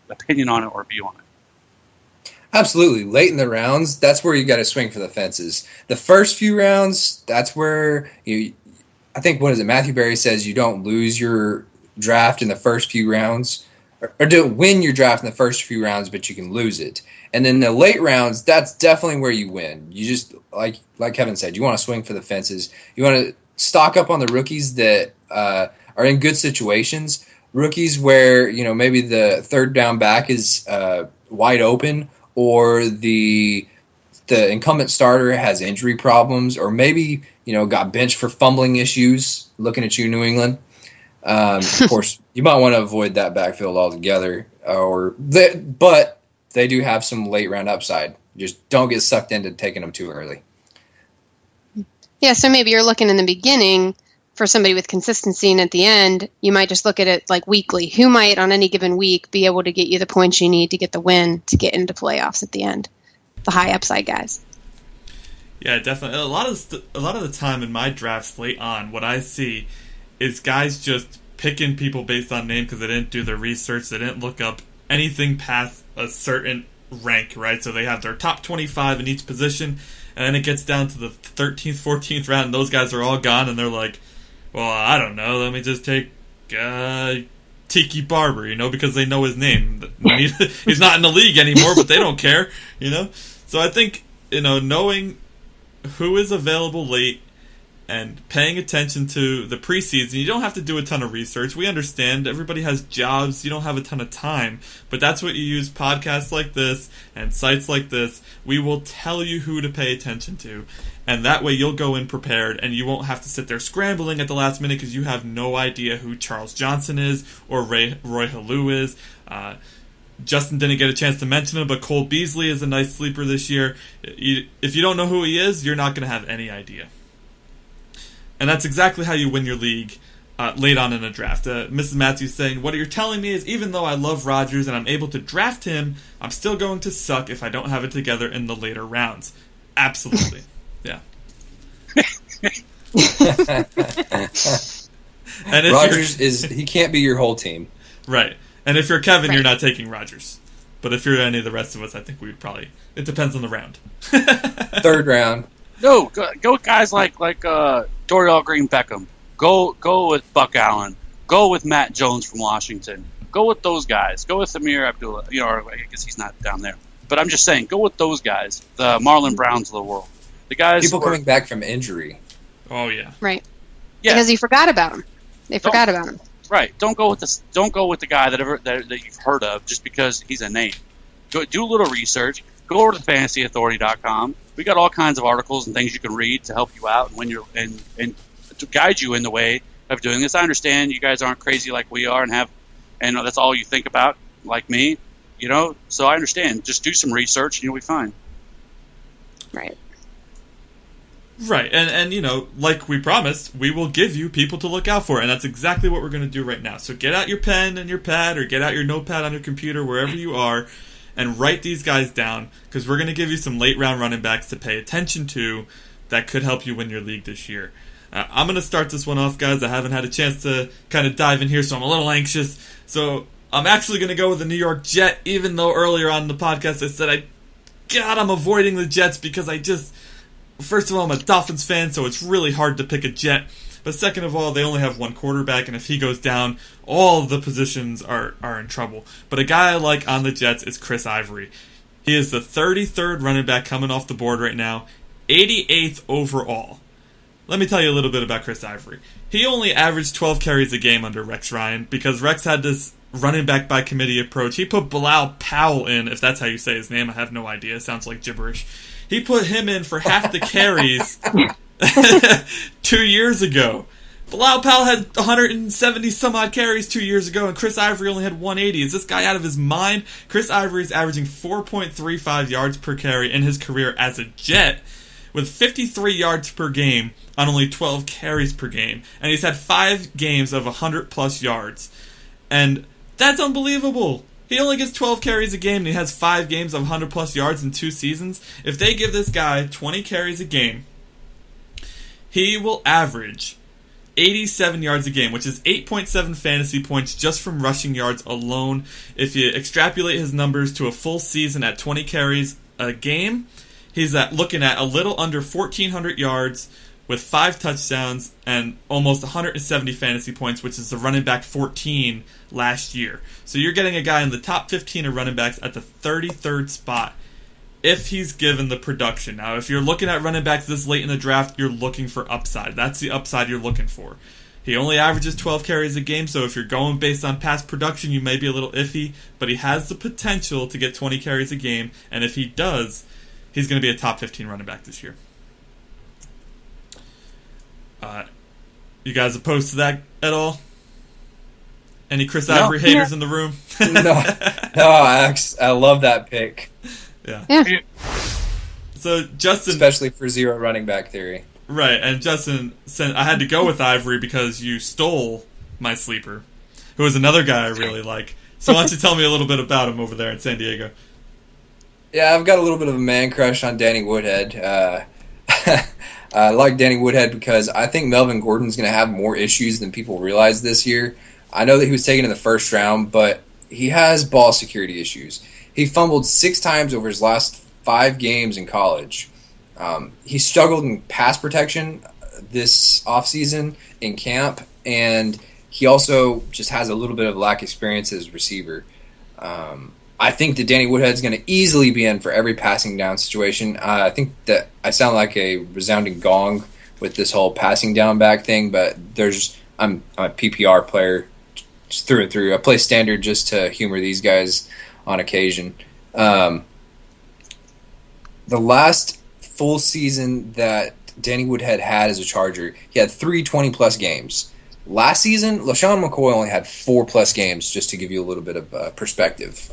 opinion on it, or view on it. Absolutely. Late in the rounds, that's where you got to swing for the fences. The first few rounds, that's where I think, Matthew Berry says you don't lose your draft in the first few rounds, or don't win your draft in the first few rounds, but you can lose it. And then the late rounds, that's definitely where you win. You just, like Kevin said, you want to swing for the fences. You want to stock up on the rookies that are in good situations. Rookies where, maybe the third down back is wide open, or the incumbent starter has injury problems, or maybe, got benched for fumbling issues, looking at you, New England. Of course, you might want to avoid that backfield altogether, but they do have some late round upside. Just don't get sucked into taking them too early. Yeah, so maybe you're looking in the beginning for somebody with consistency, and at the end, you might just look at it like weekly. Who might, on any given week, be able to get you the points you need to get the win to get into playoffs at the end? The high upside guys. Yeah, definitely. A lot of the time in my drafts late on, what I see is guys just picking people based on name because they didn't do their research. They didn't look up anything past a certain rank, right? So they have their top 25 in each position, and then it gets down to the 13th, 14th round, and those guys are all gone, and they're like, well, I don't know, let me just take Tiki Barber, because they know his name. He's not in the league anymore, but they don't care, So I think, knowing who is available late and paying attention to the preseason. You don't have to do a ton of research. We understand everybody has jobs. You don't have a ton of time. But that's what you use podcasts like this and sites like this. We will tell you who to pay attention to. And that way you'll go in prepared and you won't have to sit there scrambling at the last minute because you have no idea who Charles Johnson is or Roy Halou is. Justin didn't get a chance to mention him, but Cole Beasley is a nice sleeper this year. If you don't know who he is, you're not going to have any idea. And that's exactly how you win your league late on in a draft. Mrs. Matthews saying, what you're telling me is even though I love Rodgers and I'm able to draft him, I'm still going to suck if I don't have it together in the later rounds. Absolutely. Yeah. And Rodgers he can't be your whole team. Right. And if you're Kevin, you're not taking Rodgers. But if you're any of the rest of us, I think we would probably... It depends on the round. Third round. No, go with guys like Dorial Green Beckham. Go with Buck Allen. Go with Matt Jones from Washington. Go with those guys. Go with Amir Abdullah. Or I guess he's not down there. But I'm just saying, go with those guys. The Marlon Browns of the world. The guys people coming back from injury. Oh yeah. Right. Yeah. Because you forgot about him. They forgot about him. Right. Don't go with the guy that you've heard of just because he's a name. Do a little research. Go over to fantasyauthority.com. We got all kinds of articles and things you can read to help you out and when you're and to guide you in the way of doing this. I understand you guys aren't crazy like we are and that's all you think about, like me. So I understand. Just do some research and you'll be fine. Right. Right, and like we promised, we will give you people to look out for, and that's exactly what we're going to do right now. So get out your pen and your pad, or get out your notepad on your computer, wherever you are, and write these guys down, because we're going to give you some late-round running backs to pay attention to that could help you win your league this year. I'm going to start this one off, guys. I haven't had a chance to kind of dive in here, so I'm a little anxious. So I'm actually going to go with the New York Jet, even though earlier on in the podcast I said, I'm avoiding the Jets because first of all, I'm a Dolphins fan, so it's really hard to pick a Jet. But second of all, they only have one quarterback, and if he goes down, all the positions are in trouble. But a guy I like on the Jets is Chris Ivory. He is the 33rd running back coming off the board right now, 88th overall. Let me tell you a little bit about Chris Ivory. He only averaged 12 carries a game under Rex Ryan because Rex had this running back by committee approach. He put Bilal Powell in, if that's how you say his name. I have no idea. It sounds like gibberish. He put him in for half the carries 2 years ago. Bilal Powell had 170 some odd carries 2 years ago, and Chris Ivory only had 180. Is this guy out of his mind? Chris Ivory is averaging 4.35 yards per carry in his career as a Jet, with 53 yards per game on only 12 carries per game. And he's had 5 games of 100-plus yards. And that's unbelievable. He only gets 12 carries a game, and he has 5 games of 100-plus yards in 2 seasons. If they give this guy 20 carries a game, he will average 87 yards a game, which is 8.7 fantasy points just from rushing yards alone. If you extrapolate his numbers to a full season at 20 carries a game, he's looking at a little under 1,400 yards with 5 touchdowns and almost 170 fantasy points, which is the running back 14 last year. So you're getting a guy in the top 15 of running backs at the 33rd spot if he's given the production. Now, if you're looking at running backs this late in the draft, you're looking for upside. That's the upside you're looking for. He only averages 12 carries a game, so if you're going based on past production, you may be a little iffy, but he has the potential to get 20 carries a game, and if he does, he's going to be a top 15 running back this year. You guys opposed to that at all? Any Chris Ivory haters in the room? No, I love that pick. Yeah. So Justin, especially for zero running back theory, right? And Justin said I had to go with Ivory because you stole my sleeper, who is another guy I really like. So why don't you tell me a little bit about him over there in San Diego? Yeah, I've got a little bit of a man crush on Danny Woodhead. I like Danny Woodhead because I think Melvin Gordon's going to have more issues than people realize this year. I know that he was taken in the first round, but he has ball security issues. He fumbled 6 times over his last 5 games in college. He struggled in pass protection this offseason in camp, and he also just has a little bit of lack of experience as a receiver. I think that Danny Woodhead is going to easily be in for every passing down situation. I think that I sound like a resounding gong with this whole passing down back thing, but I'm a PPR player just through and through. I play standard just to humor these guys on occasion. The last full season that Danny Woodhead had as a Charger, he had 3 20-plus games. Last season, LaShawn McCoy only had 4-plus games, just to give you a little bit of perspective.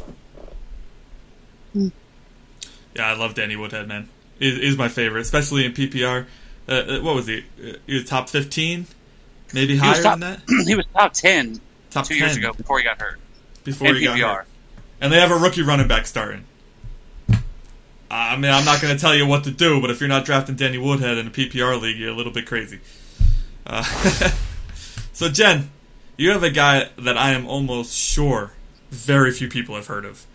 Yeah, I love Danny Woodhead, man. He's my favorite, especially in PPR. What was he? He was top 15? Maybe higher than that? He was top 10 top 2 10. years ago before he got hurt. Before he got hurt. And they have a rookie running back starting. I mean, I'm not going to tell you what to do, but if you're not drafting Danny Woodhead in a PPR league, you're a little bit crazy. So, Jen, you have a guy that I am almost sure very few people have heard of.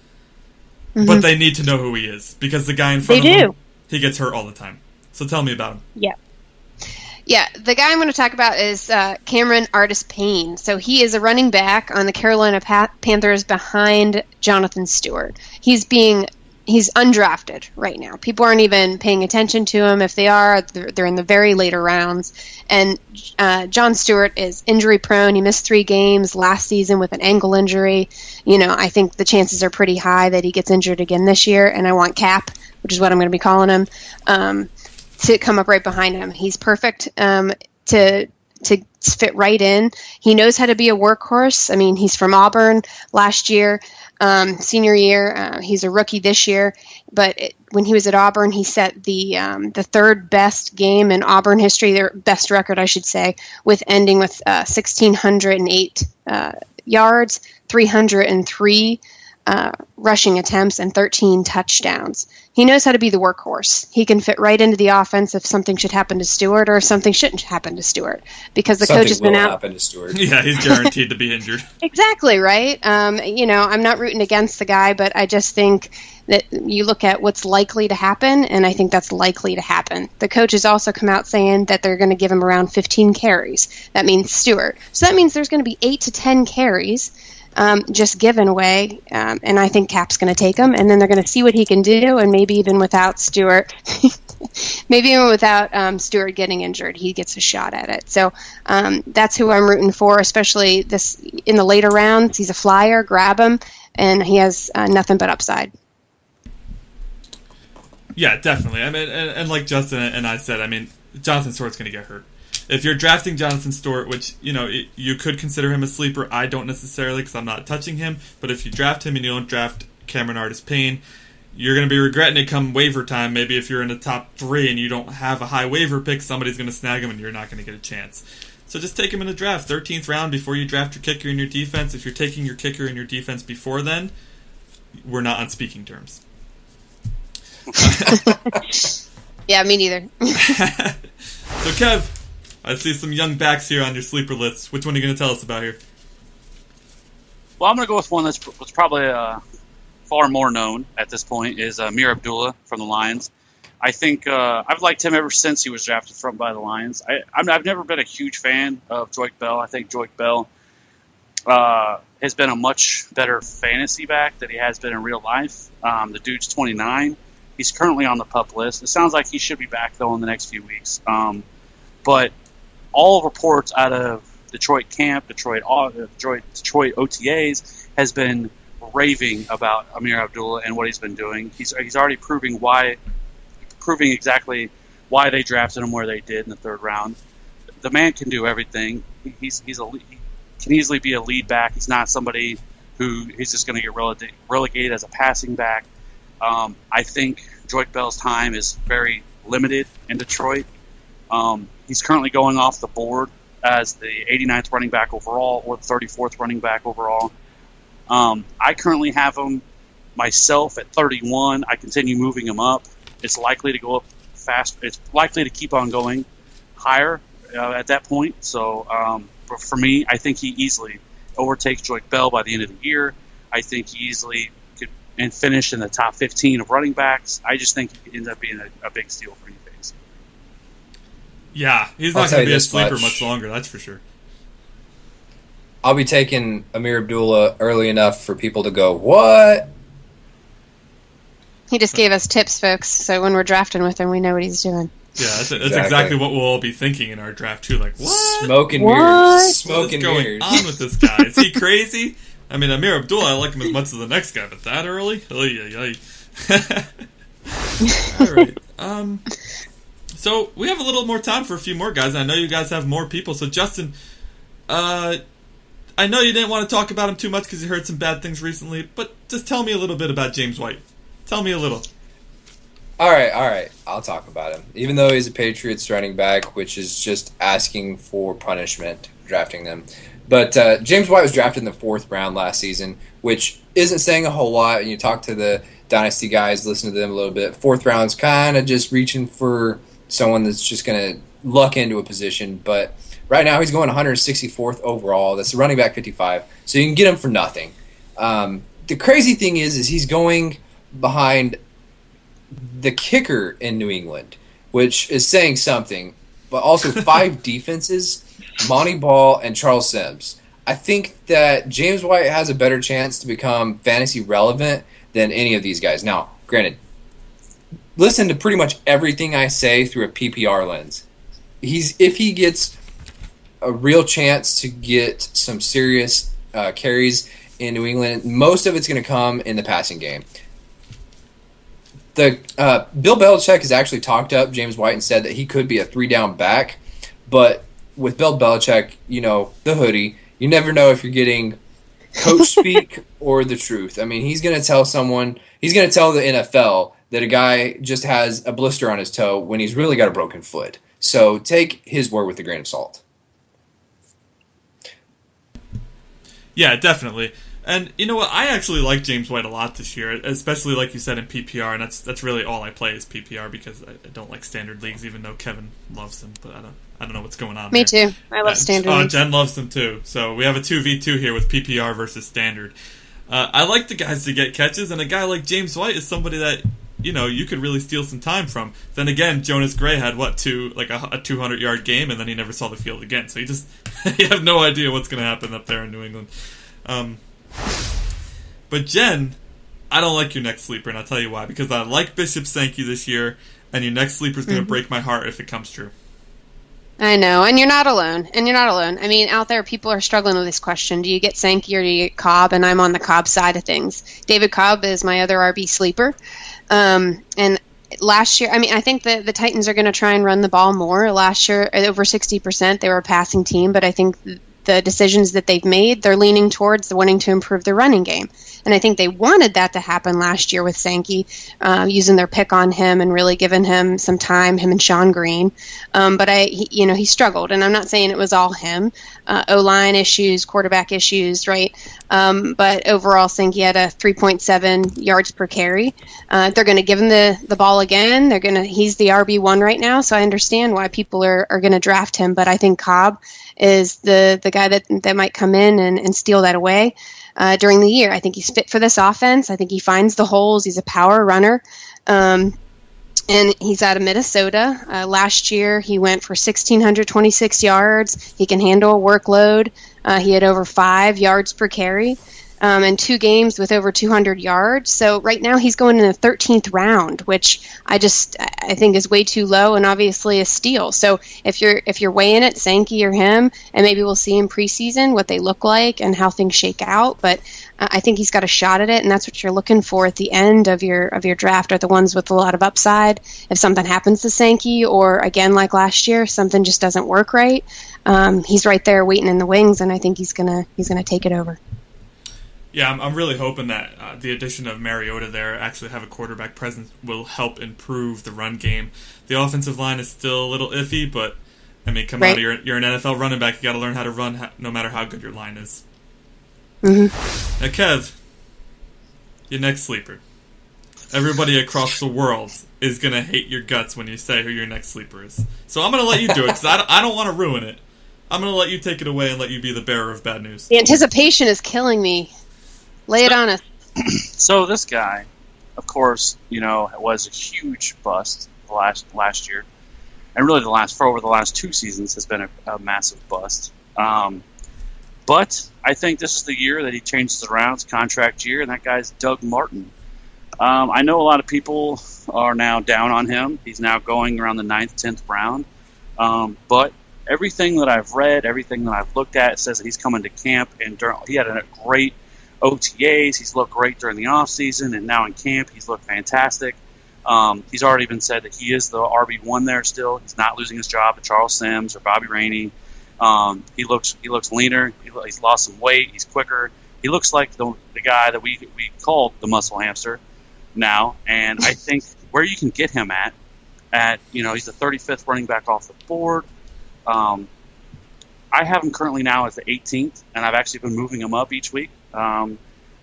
Mm-hmm. But they need to know who he is, because the guy in front of him, he gets hurt all the time. So tell me about him. Yeah, the guy I'm going to talk about is Cameron Artis-Payne. So he is a running back on the Carolina Panthers behind Jonathan Stewart. He's undrafted right now. People aren't even paying attention to him. If they are, they're in the very later rounds. And John Stewart is injury prone. He missed 3 games last season with an ankle injury. I think the chances are pretty high that he gets injured again this year. And I want Cap, which is what I'm going to be calling him, to come up right behind him. He's perfect to fit right in. He knows how to be a workhorse. I mean, he's from Auburn last year. Senior year, he's a rookie this year, but when he was at Auburn, he set the 3rd best game in Auburn history, their best record, I should say, with ending with 1,608 yards, 303 rushing attempts, and 13 touchdowns. He knows how to be the workhorse. He can fit right into the offense if something should happen to Stewart or if something shouldn't happen to Stewart, because the coach has been out. Happen to Stewart. Yeah, he's guaranteed to be injured. Exactly, right? I'm not rooting against the guy, but I just think that you look at what's likely to happen, and I think that's likely to happen. The coach has also come out saying that they're going to give him around 15 carries. That means Stewart. So that means there's going to be 8 to 10 carries just given away, and I think Cap's going to take him, and then they're going to see what he can do, and maybe even without Stewart, Maybe even without Stewart getting injured, he gets a shot at it. So that's who I'm rooting for, especially this in the later rounds. He's a flyer. Grab him, and he has nothing but upside. Yeah, definitely. I mean, and like Justin and I said, I mean, Jonathan Stewart's going to get hurt. If you're drafting Jonathan Stewart, which, you could consider him a sleeper, I don't necessarily because I'm not touching him. But if you draft him and you don't draft Cameron Artis-Payne, you're going to be regretting it come waiver time. Maybe if you're in the top 3 and you don't have a high waiver pick, somebody's going to snag him and you're not going to get a chance. So just take him in the draft, 13th round before you draft your kicker and your defense. If you're taking your kicker and your defense before then, we're not on speaking terms. Yeah, me neither. So, Kev, I see some young backs here on your sleeper list. Which one are you going to tell us about here? Well, I'm going to go with one that's probably far more known at this point is Amir Abdullah from the Lions. I think I've liked him ever since he was drafted by the Lions. I've never been a huge fan of Joique Bell. I think Joique Bell has been a much better fantasy back than he has been in real life. The dude's 29. He's currently on the PUP list. It sounds like he should be back, though, in the next few weeks. But all reports out of Detroit camp, Detroit OTAs has been raving about Amir Abdullah and what he's been doing. He's already proving exactly why they drafted him where they did in the 3rd round. The man can do everything. He can easily be a lead back. He's not somebody who is just going to get relegated as a passing back. I think Joique Bell's time is very limited in Detroit. He's currently going off the board as the 89th running back overall or the 34th running back overall. I currently have him myself at 31. I continue moving him up. It's likely to go up fast. It's likely to keep on going higher at that point. So for me, I think he easily overtakes Joique Bell by the end of the year. I think he easily could and finish in the top 15 of running backs. I just think he ends up being a big steal for you guys. Yeah, he's not going to be a sleeper much longer, that's for sure. I'll be taking Amir Abdullah early enough for people to go, what? He just gave us tips, folks, so when we're drafting with him, we know what he's doing. Yeah, that's exactly what we'll all be thinking in our draft, too. Like, what? Smoking mirrors. Smoking What's mirrors. going on with this guy? Is he crazy? I mean, Amir Abdullah, I like him as much as the next guy, but that early? All right. So we have a little more time for a few more guys. I know you guys have more people. So, Justin, I know you didn't want to talk about him too much because you heard some bad things recently, but just tell me a little bit about James White. Tell me a little. All right. I'll talk about him. Even though he's a Patriots running back, which is just asking for punishment, drafting them. But James White was drafted in the 4th round last season, which isn't saying a whole lot. And you talk to the Dynasty guys, listen to them a little bit. 4th round's kind of just reaching for someone that's just going to luck into a position. But right now he's going 164th overall. That's running back 55. So you can get him for nothing. The crazy thing is he's going behind the kicker in New England, which is saying something. But also 5 defenses, Monty Ball and Charles Sims. I think that James White has a better chance to become fantasy relevant than any of these guys. Now, granted, listen to pretty much everything I say through a PPR lens. If he gets a real chance to get some serious carries in New England, most of it's going to come in the passing game. Bill Belichick has actually talked up James White and said that he could be a 3-down back, but with Bill Belichick, the hoodie, you never know if you're getting coach speak or the truth. I mean, he's going to tell the NFL that a guy just has a blister on his toe when he's really got a broken foot. So take his word with a grain of salt. Yeah, definitely. And you know what? I actually like James White a lot this year, especially like you said in PPR, and that's really all I play is PPR because I don't like standard leagues, even though Kevin loves them, but I don't know what's going on. Me there. too. I love standard leagues. Jen loves them too. So we have a 2v2 here with PPR versus standard. I like the guys to get catches, and a guy like James White is somebody that you could really steal some time from. Then again, Jonas Gray had a 200-yard game, and then he never saw the field again. So you have no idea what's going to happen up there in New England. But Jen, I don't like your next sleeper, and I'll tell you why. Because I like Bishop Sankey this year, and your next sleeper is going to break my heart if it comes true. I know, and you're not alone. I mean, out there, people are struggling with this question. Do you get Sankey or do you get Cobb? And I'm on the Cobb side of things. David Cobb is my other RB sleeper. And last year, I mean, I think the Titans are going to try and run the ball more. Last year, over 60%, they were a passing team, but I think the decisions that they've made, they're leaning towards wanting to improve the running game. And I think they wanted that to happen last year with Sankey, using their pick on him and really giving him some time, him and Sean Green. But he struggled, and I'm not saying it was all him. O-line issues, quarterback issues, right? But overall, Sankey had a 3.7 yards per carry. They're going to give him the ball again. He's the RB1 right now, so I understand why people are going to draft him. But I think Cobb is the guy that might come in and steal that away during the year. I think he's fit for this offense. I think he finds the holes. He's a power runner. And he's out of Minnesota. Last year, he went for 1,626 yards. He can handle a workload. He had over 5 yards per carry. And 2 games with over 200 yards. So right now he's going in the 13th round, which I think is way too low and obviously a steal. So if you're weighing it, Sankey or him, and maybe we'll see in preseason what they look like and how things shake out. But I think he's got a shot at it, and that's what you're looking for at the end of your draft, are the ones with a lot of upside. If something happens to Sankey, or again like last year, something just doesn't work right, he's right there waiting in the wings, and I think he's gonna take it over. Yeah, I'm really hoping that the addition of Mariota there, actually have a quarterback presence, will help improve the run game. The offensive line is still a little iffy, but, I mean, come on, you're an NFL running back. You got to learn how to run no matter how good your line is. Mm-hmm. Now, Kev, your next sleeper. Everybody across the world is going to hate your guts when you say who your next sleeper is. So I'm going to let you do it, because I don't want to ruin it. I'm going to let you take it away and let you be the bearer of bad news. The anticipation is killing me. Lay it on us. So this guy, of course, was a huge bust last year, and really for over the last 2 seasons has been a massive bust. But I think this is the year that he changes around. It's contract year, and that guy's Doug Martin. I know a lot of people are now down on him. He's now going around the 9th, 10th round. But everything that I've read, everything that I've looked at, says that he's coming to camp, and he had a great OTAs. He's looked great during the offseason, and now in camp he's looked fantastic. He's already been said that he is the RB1 there still. He's not losing his job to Charles Sims or Bobby Rainey. He looks leaner. He's lost some weight. He's quicker. He looks like the guy that we called the muscle hamster now. And I think where you can get him at he's the 35th running back off the board. I have him currently now as the 18th, and I've actually been moving him up each week.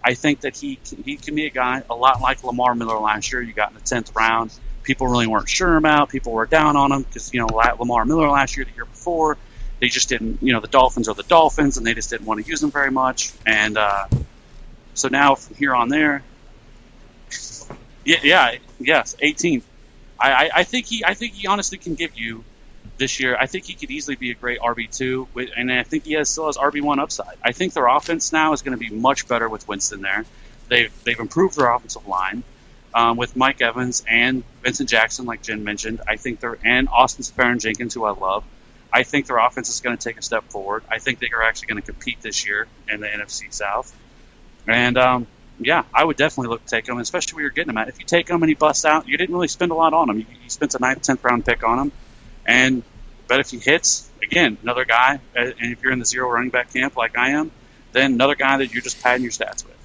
I think that he can be a guy a lot like Lamar Miller last year. You got in the 10th round. People really weren't sure about. People were down on him because, Lamar Miller last year, the year before, they just didn't, the Dolphins are the Dolphins, and they just didn't want to use them very much. And so now from here on there, yes, 18th. I think he honestly can give you this year. I think he could easily be a great RB2, and I think he still has RB1 upside. I think their offense now is going to be much better with Winston there. They've improved their offensive line with Mike Evans and Vincent Jackson, like Jen mentioned. I think and Austin Seferian-Jenkins, who I love. I think their offense is going to take a step forward. I think they are actually going to compete this year in the NFC South. And I would definitely look to take him, especially where you're getting him at. If you take him and he busts out, you didn't really spend a lot on him. You spent a 9th, 10th round pick on him. But if he hits, again, another guy, and if you're in the 0 running back camp like I am, then another guy that you're just padding your stats with.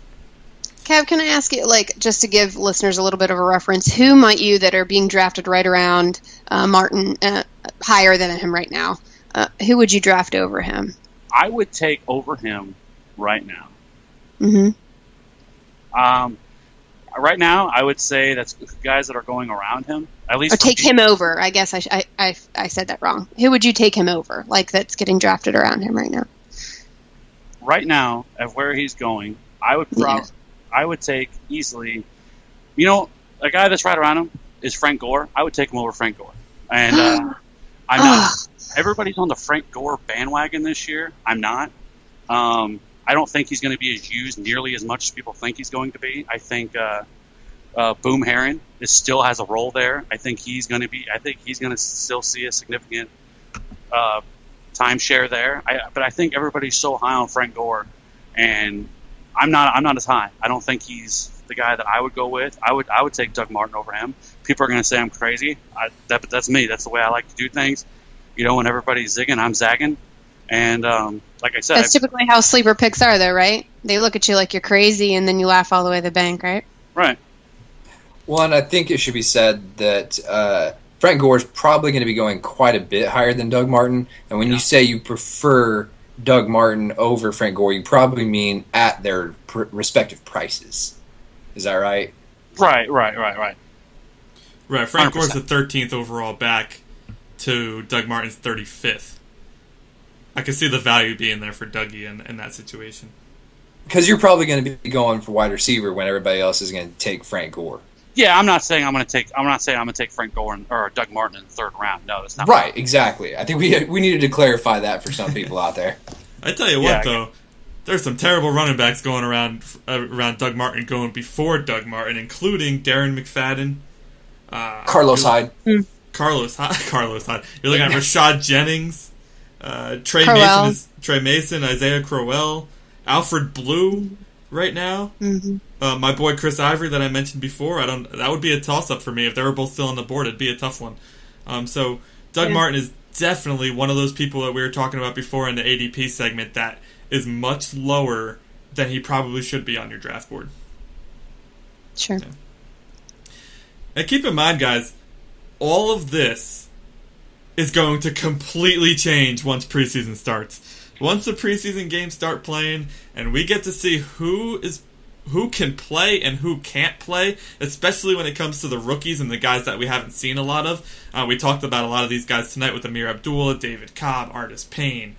Kev, can I ask you, just to give listeners a little bit of a reference, who might you that are being drafted right around Martin, higher than him right now, who would you draft over him? I would take over him right now. Mm-hmm. Right now, I would say that's guys that are going around him. At least, or take him over. I guess I said that wrong. Who would you take him over? That's getting drafted around him right now. Right now, at where he's going, I would take easily. A guy that's right around him is Frank Gore. I would take him over Frank Gore. And I'm not. Everybody's on the Frank Gore bandwagon this year. I'm not. I don't think he's going to be used nearly as much as people think he's going to be. I think Boom Herron still has a role there. I think he's going to still see a significant timeshare there. But I think everybody's so high on Frank Gore, and I'm not as high. I don't think he's the guy that I would go with. I would take Doug Martin over him. People are going to say I'm crazy. But that's me. That's the way I like to do things. When everybody's zigging, I'm zagging. And like I said, that's typically how sleeper picks are, though, right? They look at you like you're crazy, and then you laugh all the way to the bank, right? Right. Well, and I think it should be said that Frank Gore is probably going to be going quite a bit higher than Doug Martin. And when you say you prefer Doug Martin over Frank Gore, you probably mean at their respective prices. Is that right? Right. Right. Frank Gore's the 13th overall back to Doug Martin's 35th. I can see the value being there for Dougie in that situation. Because you're probably going to be going for wide receiver when everybody else is going to take Frank Gore. Yeah, I'm not saying I'm going to take Frank Gore or Doug Martin in the third round. No, that's not right. Exactly. I think we needed to clarify that for some people out there. I tell you what, though, there's some terrible running backs going around Doug Martin going before Doug Martin, including Darren McFadden, Carlos Hyde. Carlos Hyde. You're looking at Rashad Jennings, Trey Mason, Isaiah Crowell, Alfred Blue right now. Mm-hmm. My boy Chris Ivory that I mentioned before. That would be a toss-up for me if they were both still on the board. It'd be a tough one. So Doug Martin is definitely one of those people that we were talking about before in the ADP segment that is much lower than he probably should be on your draft board. Sure. Okay. And keep in mind, guys, all of this is going to completely change once preseason starts. Once the preseason games start playing and we get to see who can play and who can't play, especially when it comes to the rookies and the guys that we haven't seen a lot of. We talked about a lot of these guys tonight with Amir Abdullah, David Cobb, Artis-Payne.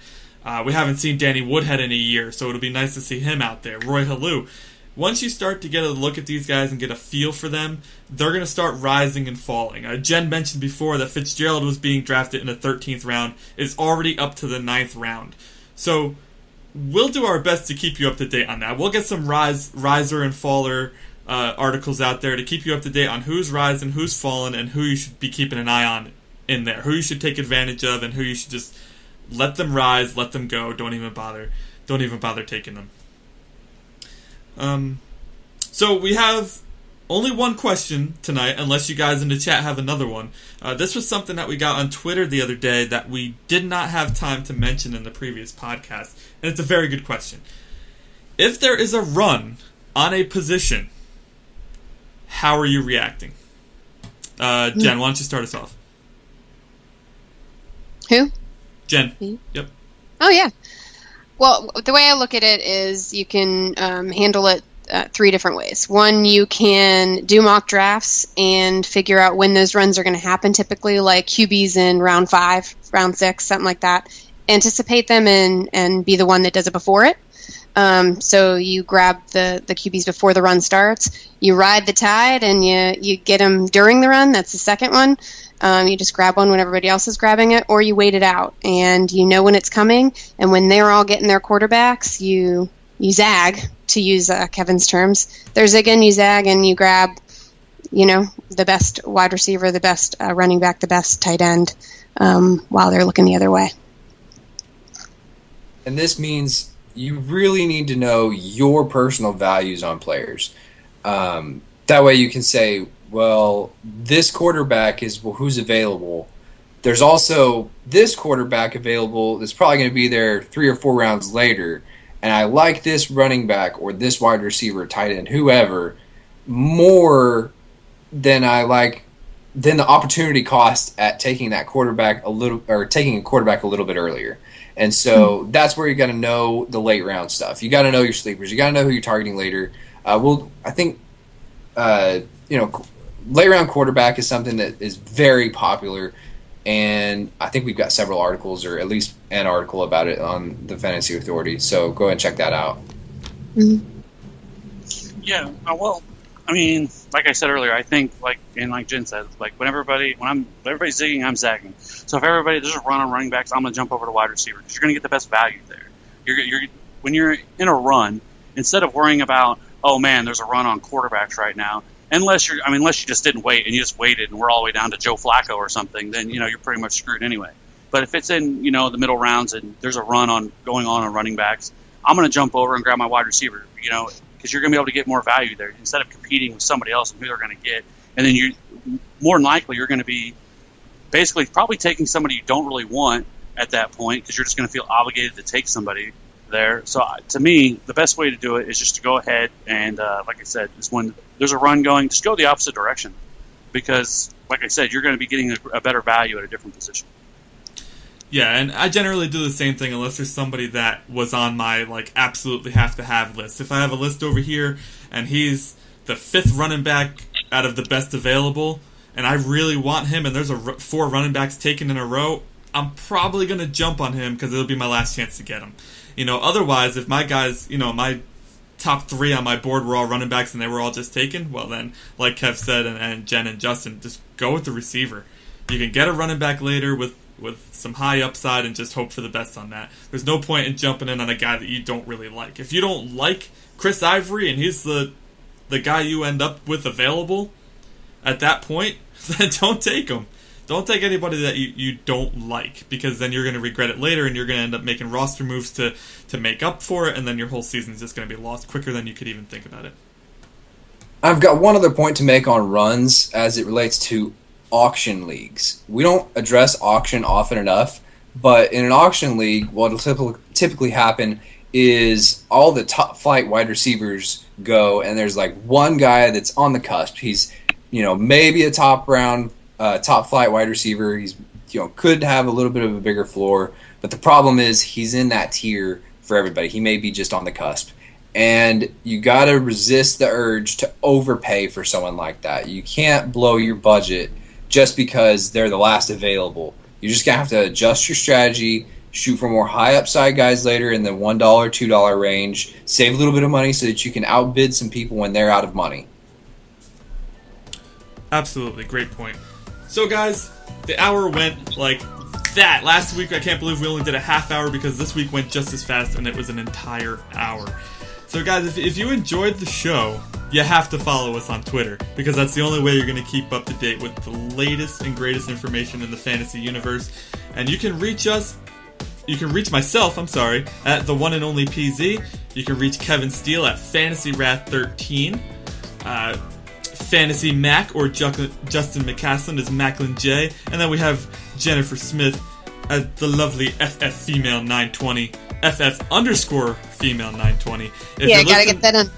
We haven't seen Danny Woodhead in a year, so it'll be nice to see him out there. Roy Halou. Once you start to get a look at these guys and get a feel for them, they're going to start rising and falling. Jen mentioned before that Fitzgerald was being drafted in the 13th round, is already up to the 9th round. So we'll do our best to keep you up to date on that. We'll get some riser and faller articles out there to keep you up to date on who's rising, who's fallen, and who you should be keeping an eye on in there. Who you should take advantage of, and who you should just let them rise, let them go. Don't even bother taking them. So we have only one question tonight, unless you guys in the chat have another one. This was something that we got on Twitter the other day that we did not have time to mention in the previous podcast, and it's a very good question. If there is a run on a position, how are you reacting? Jen, why don't you start us off? Who? Jen. Me? Yep. Oh, yeah. Well, the way I look at it is you can handle it three different ways. One, you can do mock drafts and figure out when those runs are going to happen, typically like QBs in round 5, round 6, something like that. Anticipate them and be the one that does it before it. So you grab the QBs before the run starts. You ride the tide and you get them during the run. That's the second one. You just grab one when everybody else is grabbing it, or you wait it out and you know when it's coming. And when they're all getting their quarterbacks, you zag, to use Kevin's terms. They're zigging, you zag, and you grab, the best wide receiver, the best running back, the best tight end while they're looking the other way. And this means you really need to know your personal values on players. That way you can say, well, this quarterback is who's available. There's also this quarterback available that's probably going to be there 3 or 4 rounds later, and I like this running back or this wide receiver, tight end, whoever, more than the opportunity cost at taking that quarterback taking a quarterback a little bit earlier. And so that's where you got to know the late round stuff. You got to know your sleepers. You got to know who you're targeting later. I think late round quarterback is something that is very popular, and I think we've got several articles, or at least an article about it on the Fantasy Authority. So go ahead and check that out. Mm-hmm. Yeah, well, I mean, like I said earlier, I think like Jen said, when everybody's zigging, I'm zagging. So if there's a run on running backs, I'm going to jump over to wide receiver because you're going to get the best value there. When you're in a run, instead of worrying about, oh man, there's a run on quarterbacks right now, unless you just didn't wait and you just waited and we're all the way down to Joe Flacco or something, then you're pretty much screwed anyway. But if it's in the middle rounds and there's a run going on running backs, I'm going to jump over and grab my wide receiver, because you're going to be able to get more value there instead of competing with somebody else and who they're going to get. And then more than likely you're going to be basically probably taking somebody you don't really want at that point, because you're just going to feel obligated to take somebody there. So to me, the best way to do it is just to go ahead and, like I said, is when there's a run going, just go the opposite direction, because, like I said, you're going to be getting a better value at a different position. Yeah, and I generally do the same thing unless there's somebody that was on my absolutely have to have list. If I have a list over here and he's the 5th running back out of the best available, and I really want him, and there's 4 running backs taken in a row, I'm probably going to jump on him because it'll be my last chance to get him. Otherwise, if my guys, my top 3 on my board were all running backs and they were all just taken, well then, like Kev said, and Jen and Justin, just go with the receiver. You can get a running back later with some high upside and just hope for the best on that. There's no point in jumping in on a guy that you don't really like. If you don't like Chris Ivory and he's the guy you end up with available at that point, then don't take him. Don't take anybody that you don't like, because then you're going to regret it later and you're going to end up making roster moves to make up for it, and then your whole season is just going to be lost quicker than you could even think about it. I've got one other point to make on runs as it relates to auction leagues. We don't address auction often enough, but in an auction league, what will typically happen is all the top flight wide receivers go, and there's one guy that's on the cusp. He's maybe a top flight wide receiver. He's could have a little bit of a bigger floor, but the problem is he's in that tier for everybody. He may be just on the cusp. And you got to resist the urge to overpay for someone like that. You can't blow your budget just because they're the last available. You're just going to have to adjust your strategy, shoot for more high upside guys later in the $1, $2 range, save a little bit of money so that you can outbid some people when they're out of money. Absolutely, great point. So guys, the hour went like that. Last week, I can't believe we only did a half hour, because this week went just as fast and it was an entire hour. So guys, if you enjoyed the show, you have to follow us on Twitter, because that's the only way you're going to keep up to date with the latest and greatest information in the fantasy universe. And you can reach myself, at the one and only PZ. You can reach Kevin Steele at FantasyWrath13. Fantasy Mac or Justin McCaslin is Macklin J. And then we have Jennifer Smith at the lovely FF Female 920. FF_Female 920. Gotta get that in.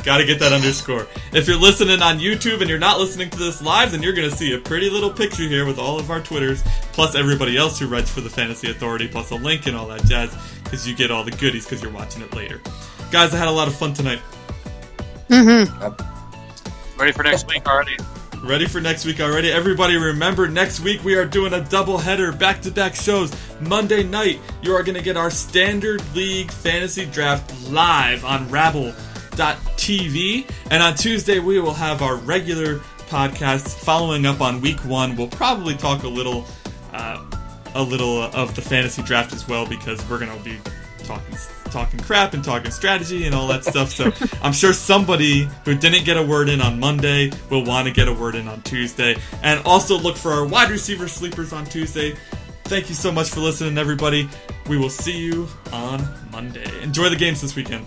Gotta get that underscore. If you're listening on YouTube and you're not listening to this live, then you're going to see a pretty little picture here with all of our Twitters, plus everybody else who writes for the Fantasy Authority, plus a link and all that jazz, because you get all the goodies because you're watching it later. Guys, I had a lot of fun tonight. Ready for next week already? Ready for next week already. Everybody remember, next week we are doing a doubleheader, back-to-back shows. Monday night, you are going to get our Standard League Fantasy Draft live on Rabble.tv. And on Tuesday, we will have our regular podcast following up on Week 1. We'll probably talk a little of the fantasy draft as well, because we're going to be talking crap and talking strategy and all that stuff. So I'm sure somebody who didn't get a word in on Monday will want to get a word in on Tuesday. And also look for our wide receiver sleepers on Tuesday. Thank you so much for listening, everybody. We will see you on Monday. Enjoy the games this weekend.